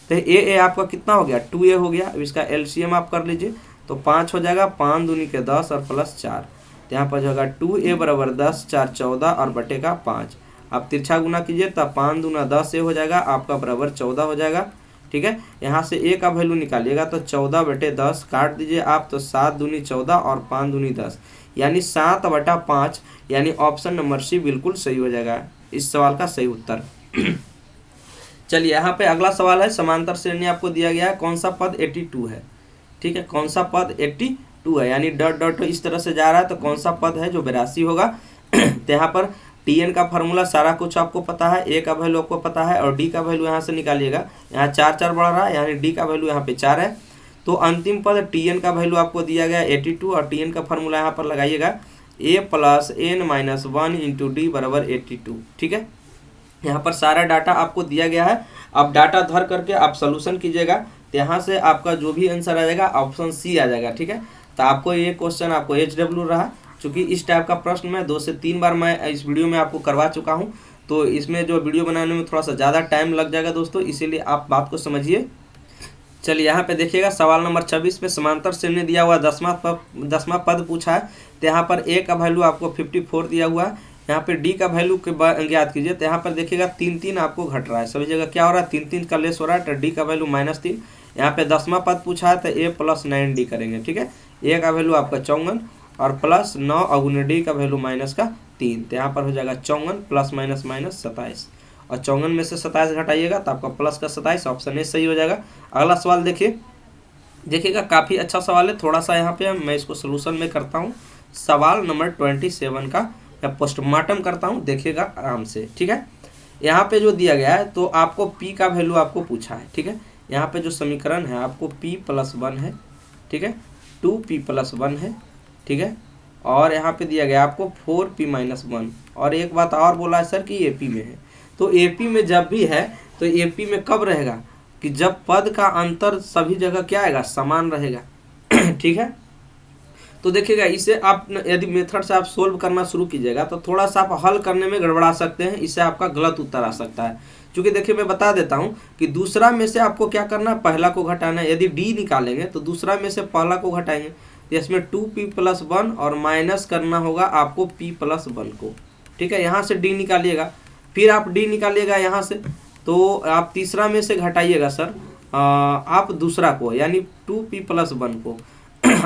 तो A आपका कितना हो गया, 2A हो गया। अब इसका LCM आप कर लीजिए तो 5 हो जाएगा, 5 दूनी के 10 और +4, तो यहाँ पर जो होगा 2A = 10, 4 14 और बटे का 5। आप तिरछा गुना कीजिए तब 5 दूना 10A हो जाएगा, आपका बराबर 14 हो जाएगा, ठीक है। यहाँ से A का वैल्यू निकालिएगा तो 14/10 काट दीजिए आप, तो 7 दूनी 14 और 5 दूनी 10, यानी 7/5, यानी ऑप्शन नंबर C बिल्कुल सही हो जाएगा इस सवाल का सही उत्तर। चलिए यहाँ पे अगला सवाल है, समांतर श्रेणी आपको दिया गया है, कौन सा पद 82 है, ठीक है। कौन सा पद 82 है, यानी डॉट इस तरह से जा रहा है, तो कौन सा पद है जो 82 होगा। तो यहाँ पर TN का फार्मूला सारा कुछ आपको पता है, A का वैल्यू आपको पता है और D का वैल्यू यहाँ से निकालिएगा। यहाँ 4 4 बढ़ रहा है, यानी D का वैल्यू यहाँ पे 4 है। तो अंतिम पद TN का वैल्यू आपको दिया गया 82 और TN का फार्मूला यहाँ पर लगाइएगा A + N - 1 × D बराबर 82, ठीक है। यहाँ पर सारा डाटा आपको दिया गया है। अब डाटा धर करके आप सोल्यूशन कीजिएगा, तो यहाँ से आपका जो भी आंसर आ जाएगा ऑप्शन C आ जाएगा, ठीक है। तो आपको ये क्वेश्चन आपको HW रहा, क्योंकि इस टाइप का प्रश्न मैं 2 से 3 बार मैं इस वीडियो में आपको करवा चुका हूँ, तो इसमें जो वीडियो बनाने में थोड़ा सा ज़्यादा टाइम लग जाएगा दोस्तों, इसीलिए आप बात को समझिए। चलिए यहाँ पे देखिएगा, सवाल नंबर 26 में समांतर श्रेणी दिया हुआ 10वां पद पूछा है। तो यहाँ पर A का वैल्यू आपको 54 दिया हुआ है, यहाँ पे D का वैल्यू के ज्ञात कीजिए। तो यहाँ पर देखिएगा 3 आपको घट रहा है, सभी जगह क्या हो रहा है, 3 का लेस हो रहा है, तो D का वैल्यू -3। यहाँ पे 10वां पद पूछा है तो A + 9D करेंगे, ठीक है। A का वैल्यू आपका 54 और +9 और D का वैल्यू -3, तो यहाँ पर हो जाएगा 54 ± -27, और 54 में से 27 घटाइएगा तो आपका प्लस का 27, ऑप्शन ए सही हो जाएगा। अगला सवाल देखिएगा, काफ़ी अच्छा सवाल है। थोड़ा सा यहाँ पे मैं इसको सोल्यूशन में करता हूँ। सवाल नंबर 27 का मैं पोस्टमार्टम करता हूँ, देखिएगा आराम से, ठीक है। यहाँ पे जो दिया गया है तो आपको P का वैल्यू आपको पूछा है, ठीक है। यहाँ पे जो समीकरण है आपको P + 1 है, ठीक है, 2P + 1 है, ठीक है, और यहाँ पे दिया गया आपको 4P - 1, और एक बात और बोला है सर कि ये P में है। तो एपी में जब भी है तो एपी में कब रहेगा कि जब पद का अंतर सभी जगह क्या आएगा, समान रहेगा। ठीक है, तो देखिएगा इसे आप यदि मेथड से आप सोल्व करना शुरू कीजिएगा तो थोड़ा सा आप हल करने में गड़बड़ा सकते हैं, इससे आपका गलत उत्तर आ सकता है। क्योंकि देखिए मैं बता देता हूं कि दूसरा में से आपको क्या करना है, पहला को घटाना है। यदि डी निकालेंगे तो दूसरा में से पहला को घटाएंगे, तो इसमें 2p+1 और माइनस करना होगा आपको p+1 को। ठीक है, यहाँ से डी निकालिएगा, फिर आप डी निकालिएगा यहाँ से, तो आप तीसरा में से घटाइएगा सर आप दूसरा को, यानी 2p+1 को,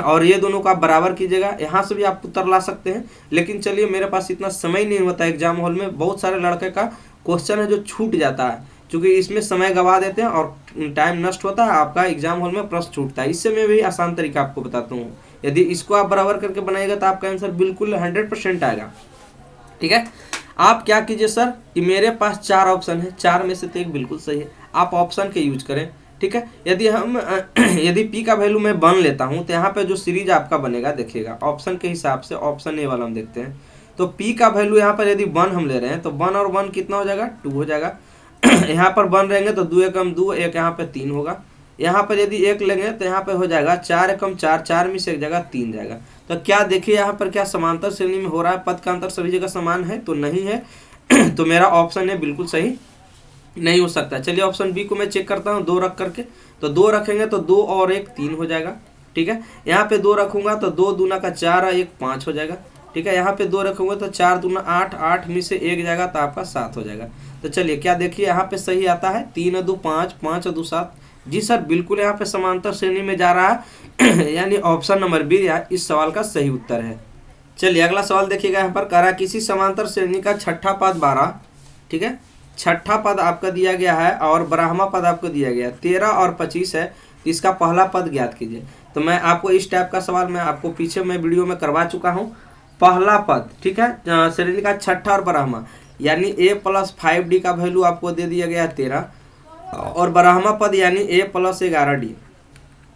और ये दोनों को आप बराबर कीजिएगा। यहाँ से भी आप उत्तर ला सकते हैं, लेकिन चलिए मेरे पास इतना समय नहीं होता एग्जाम हॉल में, बहुत सारे लड़के का क्वेश्चन है जो छूट जाता है, क्योंकि इसमें समय गवा देते हैं और टाइम नष्ट होता है, आपका एग्जाम हॉल में प्रश्न छूटता है। इससे मैं भी आसान तरीका आपको बताता हूँ, यदि इसको आप बराबर करके बनाएगा तो आपका आंसर बिल्कुल 100% आएगा। ठीक है, आप क्या कीजिए सर कि मेरे पास 4 ऑप्शन है, 4 में से तो एक बिल्कुल सही है, आप ऑप्शन के यूज करें। ठीक है, यदि p का वैल्यू मैं 1 लेता हूं तो यहाँ पे जो सीरीज आपका बनेगा देखिएगा ऑप्शन के हिसाब से, ऑप्शन ए वाला हम देखते हैं, तो p का वैल्यू यहाँ पर यदि 1 हम ले रहे हैं तो 1 और 1 कितना हो जाएगा, 2 हो जाएगा। यहाँ पर 1 रहेंगे तो 2 एकम 2, एक यहाँ पे 3 होगा। यहाँ पर यदि 1 लेंगे तो यहाँ पे हो जाएगा 4 एकम 4, 4 में से एक जगह 3 जाएगा। तो क्या देखिए यहाँ पर क्या समांतर श्रेणी में हो रहा है, पद का अंतर सभी जगह समान है तो नहीं है। तो मेरा ऑप्शन है बिल्कुल सही नहीं हो सकता। चलिए ऑप्शन बी को मैं चेक करता हूँ 2 रख करके, तो 2 रखेंगे तो 2 और 1 3 हो जाएगा। ठीक है, यहाँ पे 2 रखूंगा तो 2 दूना का 4 और 1 5 हो जाएगा। ठीक है, यहाँ पे 2 रखूंगा तो 4 दूना 8, 8 में से 1 जाएगा तो आपका 7 हो जाएगा। तो चलिए क्या देखिए यहाँ पे सही आता है, 3 और 2 5, 5 और 2 7। जी सर बिल्कुल यहाँ पे समांतर श्रेणी में जा रहा है, यानी ऑप्शन नंबर बी इस सवाल का सही उत्तर है। चलिए अगला सवाल देखिएगा, यहाँ पर कह रहा है किसी समांतर श्रेणी का छठा पद 12, ठीक है, छठा पद आपका दिया गया है और ब्राह्मा पद आपको दिया गया है, 13 और 25 है, तो इसका पहला पद ज्ञात कीजिए। तो मैं आपको इस टाइप का सवाल मैं आपको पीछे मैं वीडियो में करवा चुका हूँ। पहला पद, ठीक है, श्रेणी का छठा और ब्राह्मा, यानी a+5d का वैल्यू आपको दे दिया गया है 13, और ब्राह्मा पद यानी a+11d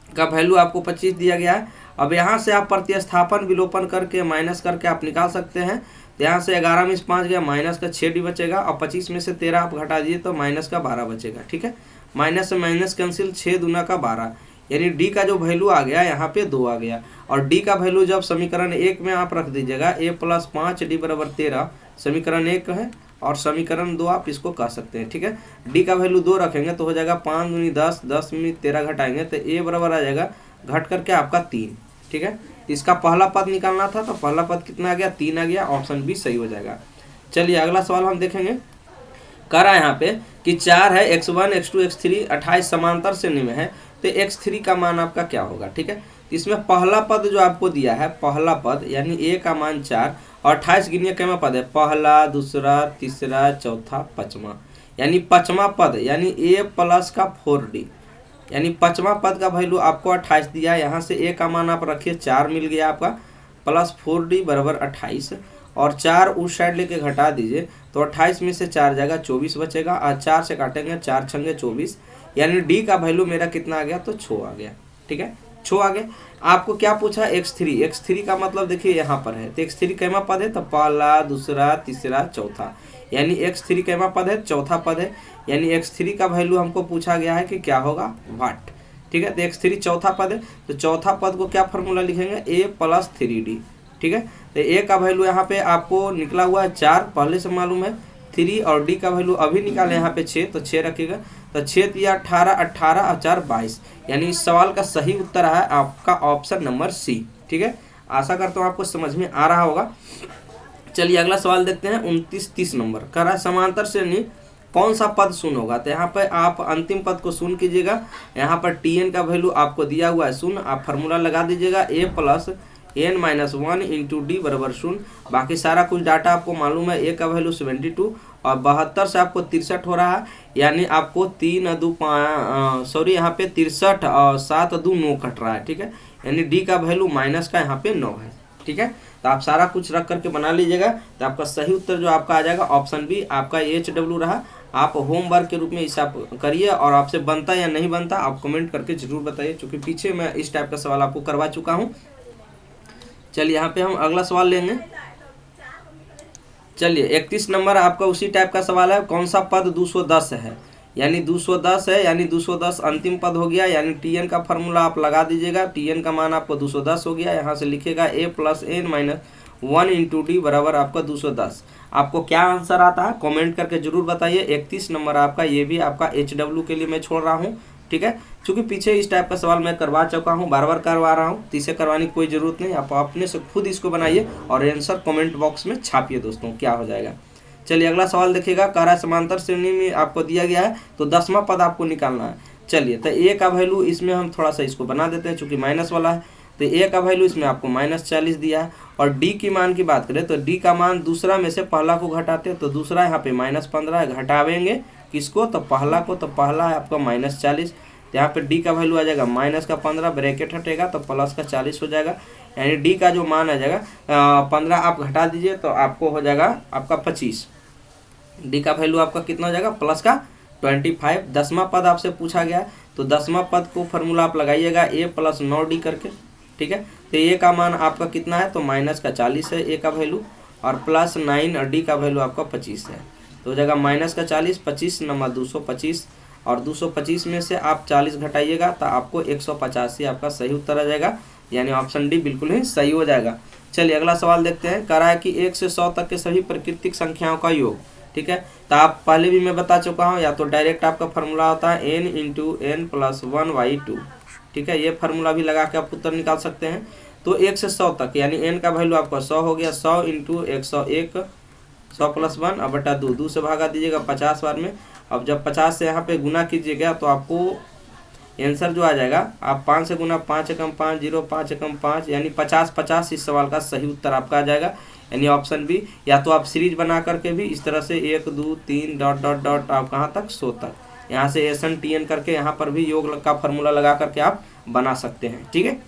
का वैल्यू आपको 25 दिया गया है। अब यहाँ से आप प्रतिस्थापन विलोपन करके माइनस करके आप निकाल सकते हैं। तो यहाँ से 11 में से 5 गया, माइनस का 6d बचेगा, और 25 में से 13 आप घटा दीजिए तो माइनस का 12 बचेगा। ठीक है, माइनस से माइनस कैंसिल, 6 दूना का 12, यानी d का जो वैल्यू आ गया यहाँ पे 2 आ गया। और d का वैल्यू जब समीकरण 1 में आप रख दीजिएगा, a+5d = 13 समीकरण 1 है, और समीकरण 2 आप इसको कह सकते हैं। ठीक है, d का वैल्यू 2 रखेंगे तो हो जाएगा 5 दूनी 10, 10 में 13 घटाएंगे तो a बराबर आ जाएगा घट करके आपका 3। ठीक है, इसका पहला पद निकालना था तो पहला पद कितना आ गया, 3 आ गया, ऑप्शन बी सही हो जाएगा। चलिए अगला सवाल हम देखेंगे, कह रहा है यहाँ पे कि 4 है, x1 x2 x3 28 समांतर श्रेणी में है, तो x3 का मान आपका क्या होगा। ठीक है, इसमें पहला पद जो आपको दिया है, पहला पद यानी a का मान 4 और 28 गिनिए कैमा पद है, पहला, दूसरा, तीसरा, चौथा, पांचवा, यानी पांचवा पद यानी a+4d, यानी पांचवा पद का वैल्यू आपको 28 दिया है। यहाँ से a का मान आप रखिए 4 मिल गया आपका, +4d = 28, और 4 उस साइड लेके घटा दीजिए तो 28 में से 4 जाएगा 24 बचेगा, और 4 से काटेंगे 4 छंगे 24, यानी d का वैल्यू मेरा कितना आ गया, तो 6 आ गया। ठीक है, 6 आ गया। आपको क्या पूछा, x3, x3 का मतलब देखिए यहाँ पर है, तो x3 कैमा पद है, तो पहला, दूसरा, तीसरा, चौथा, यानी x3 कैमा पद है, चौथा पद है, यानी x3 का वैल्यू हमको पूछा गया है कि क्या होगा, वाट। ठीक है, तो x3 चौथा पद है, तो चौथा पद को क्या फॉर्मूला लिखेंगे, a+3d। ठीक है, तो a का वैल्यू यहाँ पे आपको निकला हुआ है 4, पहले से मालूम है, 3, और d का वैल्यू अभी निकाले यहाँ पे 6, तो 6 रखिएगा, तो 6 या 18, 18 और 4 22, यानी इस सवाल का सही उत्तर है आपका ऑप्शन नंबर सी। ठीक है, आशा करता हूँ आपको समझ में आ रहा होगा। चलिए अगला सवाल देखते हैं, 29-30 नंबर, कह रहा है समांतर श्रेणी कौन सा पद शून्य होगा। तो यहाँ पर आप अंतिम पद को शून्य कीजिएगा, यहाँ पर tn का वैल्यू आपको दिया हुआ है 0, आप फार्मूला लगा दीजिएगा a+n-1 इंटू d = 0। बाकी सारा कुछ डाटा आपको मालूम है, a का वैल्यू 72 और 72 से आपको 63 हो रहा है, यानी आपको 3 और 2 सॉरी यहाँ पे 63 और 7 और 2 9 कट रहा है। ठीक है, यानी d का वैल्यू माइनस का यहाँ पे 9 है। ठीक है, तो आप सारा कुछ रख करके बना लीजिएगा, तो आपका सही उत्तर जो आपका आ जाएगा ऑप्शन बी आपका HW रहा। आप होमवर्क के रूप में इसे आप करिए, और आपसे बनता या नहीं बनता आप कमेंट करके जरूर बताइए, क्योंकि पीछे मैं इस टाइप का सवाल आपको करवा चुका हूँ। चलिए यहाँ पे हम अगला सवाल लेंगे, चलिए 31 नंबर आपका उसी टाइप का सवाल है, कौन सा पद 210 है, यानी 210 है, यानी 210 अंतिम पद हो गया, यानी टीएन का फार्मूला आप लगा दीजिएगा। टीएन का मान आपको 210 हो गया, यहाँ से लिखेगा a plus n minus 1 into d बराबर आपका 210। आपको क्या आंसर आता है कमेंट करके जरूर बताइए। 31 नंबर आपका, ये भी आपका HW के लिए मैं छोड़ रहा हूँ, ठीक है, क्योंकि पीछे इस टाइप का सवाल मैं करवा चुका हूँ, बार बार करवा रहा हूँ, तो इसे करवाने की कोई ज़रूरत नहीं। आप अपने से खुद इसको बनाइए और आंसर कमेंट बॉक्स में छापिए दोस्तों, क्या हो जाएगा। चलिए अगला सवाल देखिएगा, कह रहा है समांतर श्रेणी में आपको दिया गया है तो 10वां पद आपको निकालना है। चलिए तो ए का वैल्यू इसमें हम थोड़ा सा इसको बना देते हैं, चूँकि माइनस वाला है, तो ए का वैल्यू इसमें आपको -40 दिया है। और डी की मान की बात करें तो डी का मान दूसरा में से पहला को घटाते हैं, तो दूसरा यहाँ पे -15 घटावेंगे किसको, तो पहला को, तो पहला है आपका -40, तो यहाँ पे डी का वैल्यू आ जाएगा -15, ब्रैकेट हटेगा तो +40 हो जाएगा, यानी डी का जो मान आ जाएगा 15 आप घटा दीजिए तो आपको हो जाएगा आपका 25। डी का वैल्यू आपका कितना हो जाएगा +25। 10वां पद आपसे पूछा गया, तो 10वां पद को फार्मूला आप लगाइएगा a + 9d करके, ठीक है। तो ए का मान आपका कितना है, तो -40 है ए का वैल्यू, और +9 और डी का वैल्यू आपका 25 है, तो हो जाएगा -40, 25 नंबर 225, और 225 में से आप 40 घटाइएगा तो आपको 185 आपका सही उत्तर आ जाएगा, यानी ऑप्शन डी बिल्कुल ही सही हो जाएगा। चलिए अगला सवाल देखते हैं, कह रहा है कि 1 से 100 तक के सभी प्राकृतिक संख्याओं का योग, ठीक है। तो आप पहले भी मैं बता चुका हूँ, या तो डायरेक्ट आपका फार्मूला होता है n × n + 1/2, ठीक है, ये फार्मूला भी लगा के आप उत्तर निकाल सकते हैं। तो 1 से 100 तक, यानी n का वैल्यू आपका 100 हो गया, 100 × 101, 100 + 1 और बटा 2 से भागा दीजिएगा 50 बार में। अब जब 50 से यहाँ पे गुना कीजिएगा तो आपको आंसर जो आ जाएगा, आप 5 से गुना 5 एकम 5, 0 5 एकम 5, यानी 50 इस सवाल का सही उत्तर आपका आ जाएगा, यानी ऑप्शन बी। या तो आप सीरीज बना करके भी इस तरह से 1 2 3 ... आप कहाँ तक 100 तक, यहाँ से एसन टीएन करके यहाँ पर भी योग का फार्मूला लगा करके आप बना सकते हैं, ठीक है।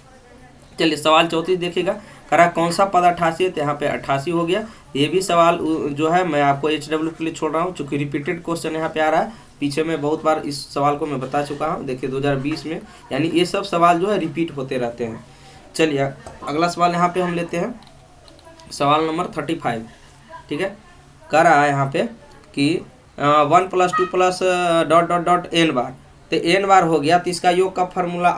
चलिए सवाल 34 देखिएगा, करा कौन सा पद 88 है, तो यहाँ पे 88 हो गया। ये भी सवाल जो है मैं आपको HW के लिए छोड़ रहा हूँ, चूँकि रिपीटेड क्वेश्चन यहाँ पे आ रहा है, पीछे में बहुत बार इस सवाल को मैं बता चुका हूँ, देखिए 2020 में, यानी ये सब सवाल जो है रिपीट होते रहते हैं। चलिए अगला सवाल यहाँ पे हम लेते हैं, सवाल नंबर 35, ठीक है। कह रहा है यहाँ पे कि 1 + 2 + ... n बार, तो n बार हो गया, तो इसका योग का फार्मूला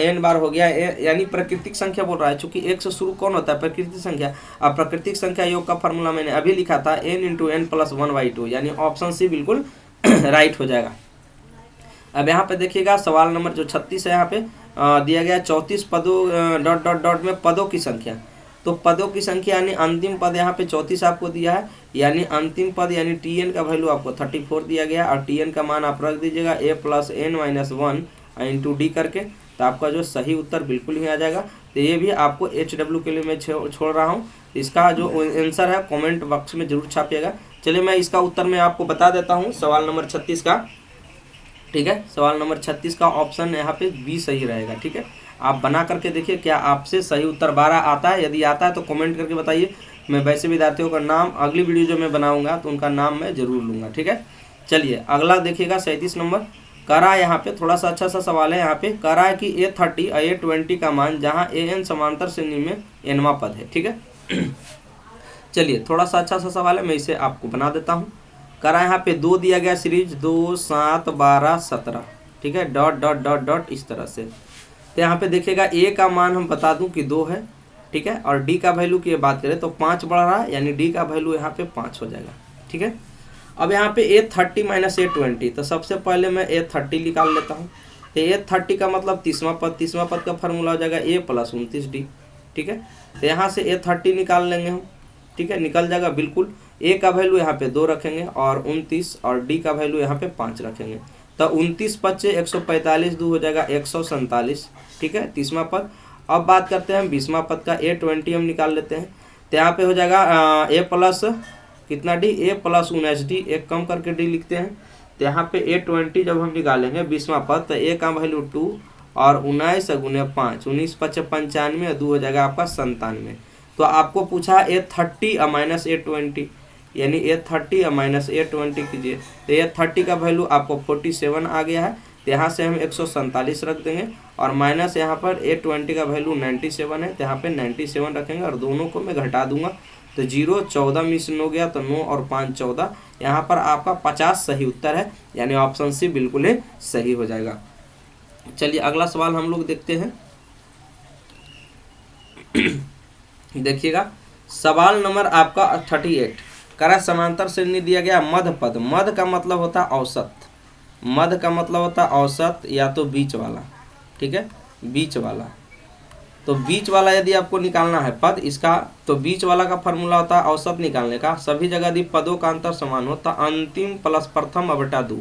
n बार हो गया, यानी प्राकृतिक संख्या बोल रहा है, चूंकि 1 से शुरू कौन होता है, प्राकृतिक संख्या। अब प्राकृतिक संख्या योग का फार्मूला मैंने अभी लिखा था n × n + 1/2, यानी ऑप्शन सी बिल्कुल राइट हो जाएगा। अब यहाँ पे देखिएगा सवाल नंबर जो 36 है, यहाँ पे दिया गया 34 पदों ... में पदों की संख्या, तो पदों की संख्या यानी अंतिम पद यहाँ पे 34 आपको दिया है, यानी अंतिम पद यानी टीएन का वैल्यू आपको 34 दिया गया, और टीएन का मान आप रख दीजिएगा a + n - 1 × d करके, तो आपका जो सही उत्तर बिल्कुल ही आ जाएगा। तो ये भी आपको HW के लिए मैं छोड़ रहा हूँ, इसका जो आंसर है कमेंट बॉक्स में जरूर छापिएगा। चलिए मैं इसका उत्तर मैं आपको बता देता हूँ, सवाल नंबर 36 का, ठीक है। सवाल नंबर 36 का ऑप्शन यहाँ पे बी सही रहेगा, ठीक है। आप बना करके देखिए क्या आपसे सही उत्तर 12 आता है, यदि आता है तो कमेंट करके बताइए। मैं वैसे विद्यार्थियों का नाम अगली वीडियो जो मैं बनाऊंगा तो उनका नाम मैं जरूर लूँगा, ठीक है। चलिए अगला देखिएगा 37 नंबर, कह रहा है यहाँ पे थोड़ा सा अच्छा सा सवाल है। यहाँ पे कह रहा है कि A30 और A20 का मान जहाँ AN समांतर श्रेणी में nवां पद है, ठीक है। चलिए थोड़ा सा अच्छा सा सवाल है, मैं इसे आपको बना देता हूँ। कह रहा है यहाँ पे 2 दिया गया सीरीज 2 7 12 17, ठीक है, ... इस तरह से। तो यहाँ पे देखिएगा a का मान हम बता दूं कि 2 है, ठीक है, और d का वैल्यू की बात करें तो 5 बढ़ रहा है, यानी d का वैल्यू यहाँ पे 5 हो जाएगा, ठीक है। अब यहाँ पे A30 - A20, तो सबसे पहले मैं A30 निकाल लेता हूँ। तो A30 का मतलब 30वां पद का फार्मूला हो जाएगा a + 29d, ठीक है। तो यहाँ से A30 निकाल लेंगे हम, ठीक है, निकल जाएगा बिल्कुल। a का वैल्यू यहाँ पे 2 रखेंगे और 29, और d का वैल्यू यहाँ पे 5 रखेंगे, तो 29 × 5 = 145, 2 हो जाएगा 147, ठीक है, 30वां पद। अब बात करते हैं 20वां पद का, A20 हम निकाल लेते हैं। तो यहाँ पे हो जाएगा a + कितना d, a + 19d, एक कम करके d लिखते हैं। तो यहाँ पे A20 जब हम निकालेंगे 20वां पद, तो a का वैल्यू 2 और 19 × 5, 19 × 5 = 95, 2 हो जाएगा आपका 97। तो आपको पूछा A30 - A20, यानी A30 - A20 कीजिए, तो A30 का वैल्यू आपको 47 आ गया है, तो यहाँ से हम 147 रख देंगे, और यहाँ पर A20 का वैल्यू 97 है, तो यहाँ पे 97 रखेंगे, और दोनों को मैं घटा दूंगा, तो 0 14 मिशन हो गया, तो 9 और 5 14। यहाँ पर आपका 50 सही उत्तर है, यानी ऑप्शन सी बिल्कुल ही सही हो जाएगा। चलिए अगला सवाल हम लोग देखते हैं। देखिएगा सवाल नंबर आपका 38। करा समांतर श्रेणी दिया गया मध्य पद। मध्य का मतलब होता है औसत, मध्य का मतलब होता है औसत या तो बीच वाला, ठीक है, बीच वाला। तो बीच वाला यदि आपको निकालना है पद इसका, तो बीच वाला का फॉर्मूला होता है औसत निकालने का। सभी जगह यदि पदों का अंतर समान हो तो अंतिम प्लस प्रथम बटा 2,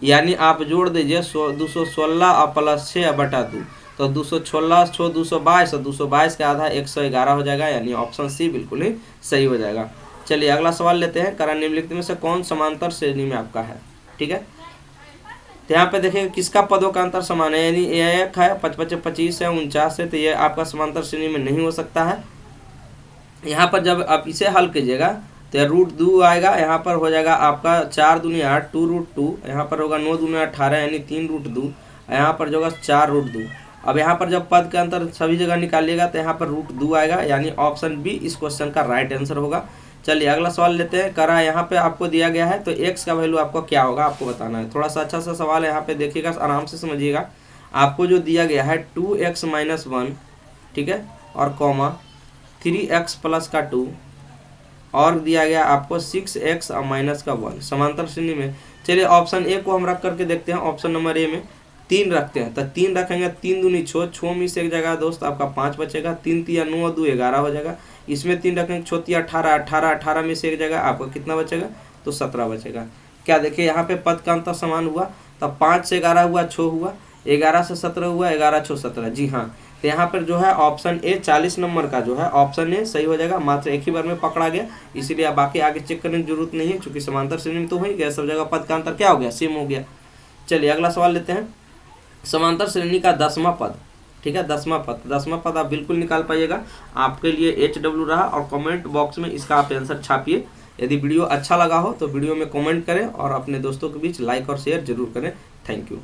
यानी आप जोड़ दीजिए 216 और प्लस 6 बटा 2, तो 216 छो 222 और 222 का आधा 111 हो जाएगा, यानी ऑप्शन सी बिल्कुल ही सही हो जाएगा। चलिए अगला सवाल लेते हैं। करा निम्नलिखित में से कौन समांतर श्रेणी में आपका है, ठीक है। तो यहाँ पे देखिए किसका पदों का अंतर समान है, यानी ये 1 है, 55 25 है, 49 है, तो ये आपका समांतर श्रेणी में नहीं हो सकता है। यहाँ पर जब आप इसे हल कीजिएगा तो √2 आएगा, यहाँ पर हो जाएगा आपका 4 दूनी 8 2√2, यहाँ पर होगा 9 दूनी 18 यानी 3√2, यहाँ पर जो होगा 4√2। अब यहाँ पर जब पद के अंतर सभी जगह निकालिएगा तो यहाँ पर √2 आएगा, यानी ऑप्शन बी इस क्वेश्चन का राइट आंसर होगा। चलिए अगला सवाल लेते हैं। करा यहाँ पे आपको दिया गया है, तो x का वैल्यू आपको क्या होगा आपको बताना है। थोड़ा सा अच्छा सा सवाल है, यहाँ पे देखिएगा आराम से समझिएगा। आपको जो दिया गया है 2x - 1, ठीक है, और कॉमा 3x प्लस का 2, और दिया गया आपको 6x और माइनस का 1 समांतर श्रेणी में। चलिए ऑप्शन ए को हम रख करके देखते हैं। ऑप्शन नंबर ए में 3 रखते हैं, तो 3 रखेंगे, 3 दूनी 6, 6 में से एक जगह दोस्त आपका 5 बचेगा, 3 तिया 9 2 11 हो जाएगा। इसमें 3 रखेंगे, 6 तिया 18, 18 18 में से एक जगह आपका कितना बचेगा, तो 17 बचेगा। क्या देखिए यहाँ पे पद का अंतर समान हुआ, तब 5 से 11 हुआ 6 हुआ, 11 से 17 हुआ, 11 6 17। जी हाँ, तो यहाँ पर जो है ऑप्शन ए 40 नंबर का जो है ऑप्शन ए सही हो जाएगा। मात्र एक ही बार में पकड़ा गया, इसीलिए आप बाकी आगे चेक करने की जरूरत नहीं है, क्योंकि समांतर श्रेणी में तो हो ही गया, सब जगह पद का अंतर क्या हो गया, सेम हो गया। चलिए अगला सवाल लेते हैं। समांतर श्रेणी का 10वां पद, ठीक है, 10वां पद आप बिल्कुल निकाल पाइएगा। आपके लिए HW रहा, और कमेंट बॉक्स में इसका आप आंसर छापिए। यदि वीडियो अच्छा लगा हो तो वीडियो में कमेंट करें और अपने दोस्तों के बीच लाइक और शेयर जरूर करें। Thank you.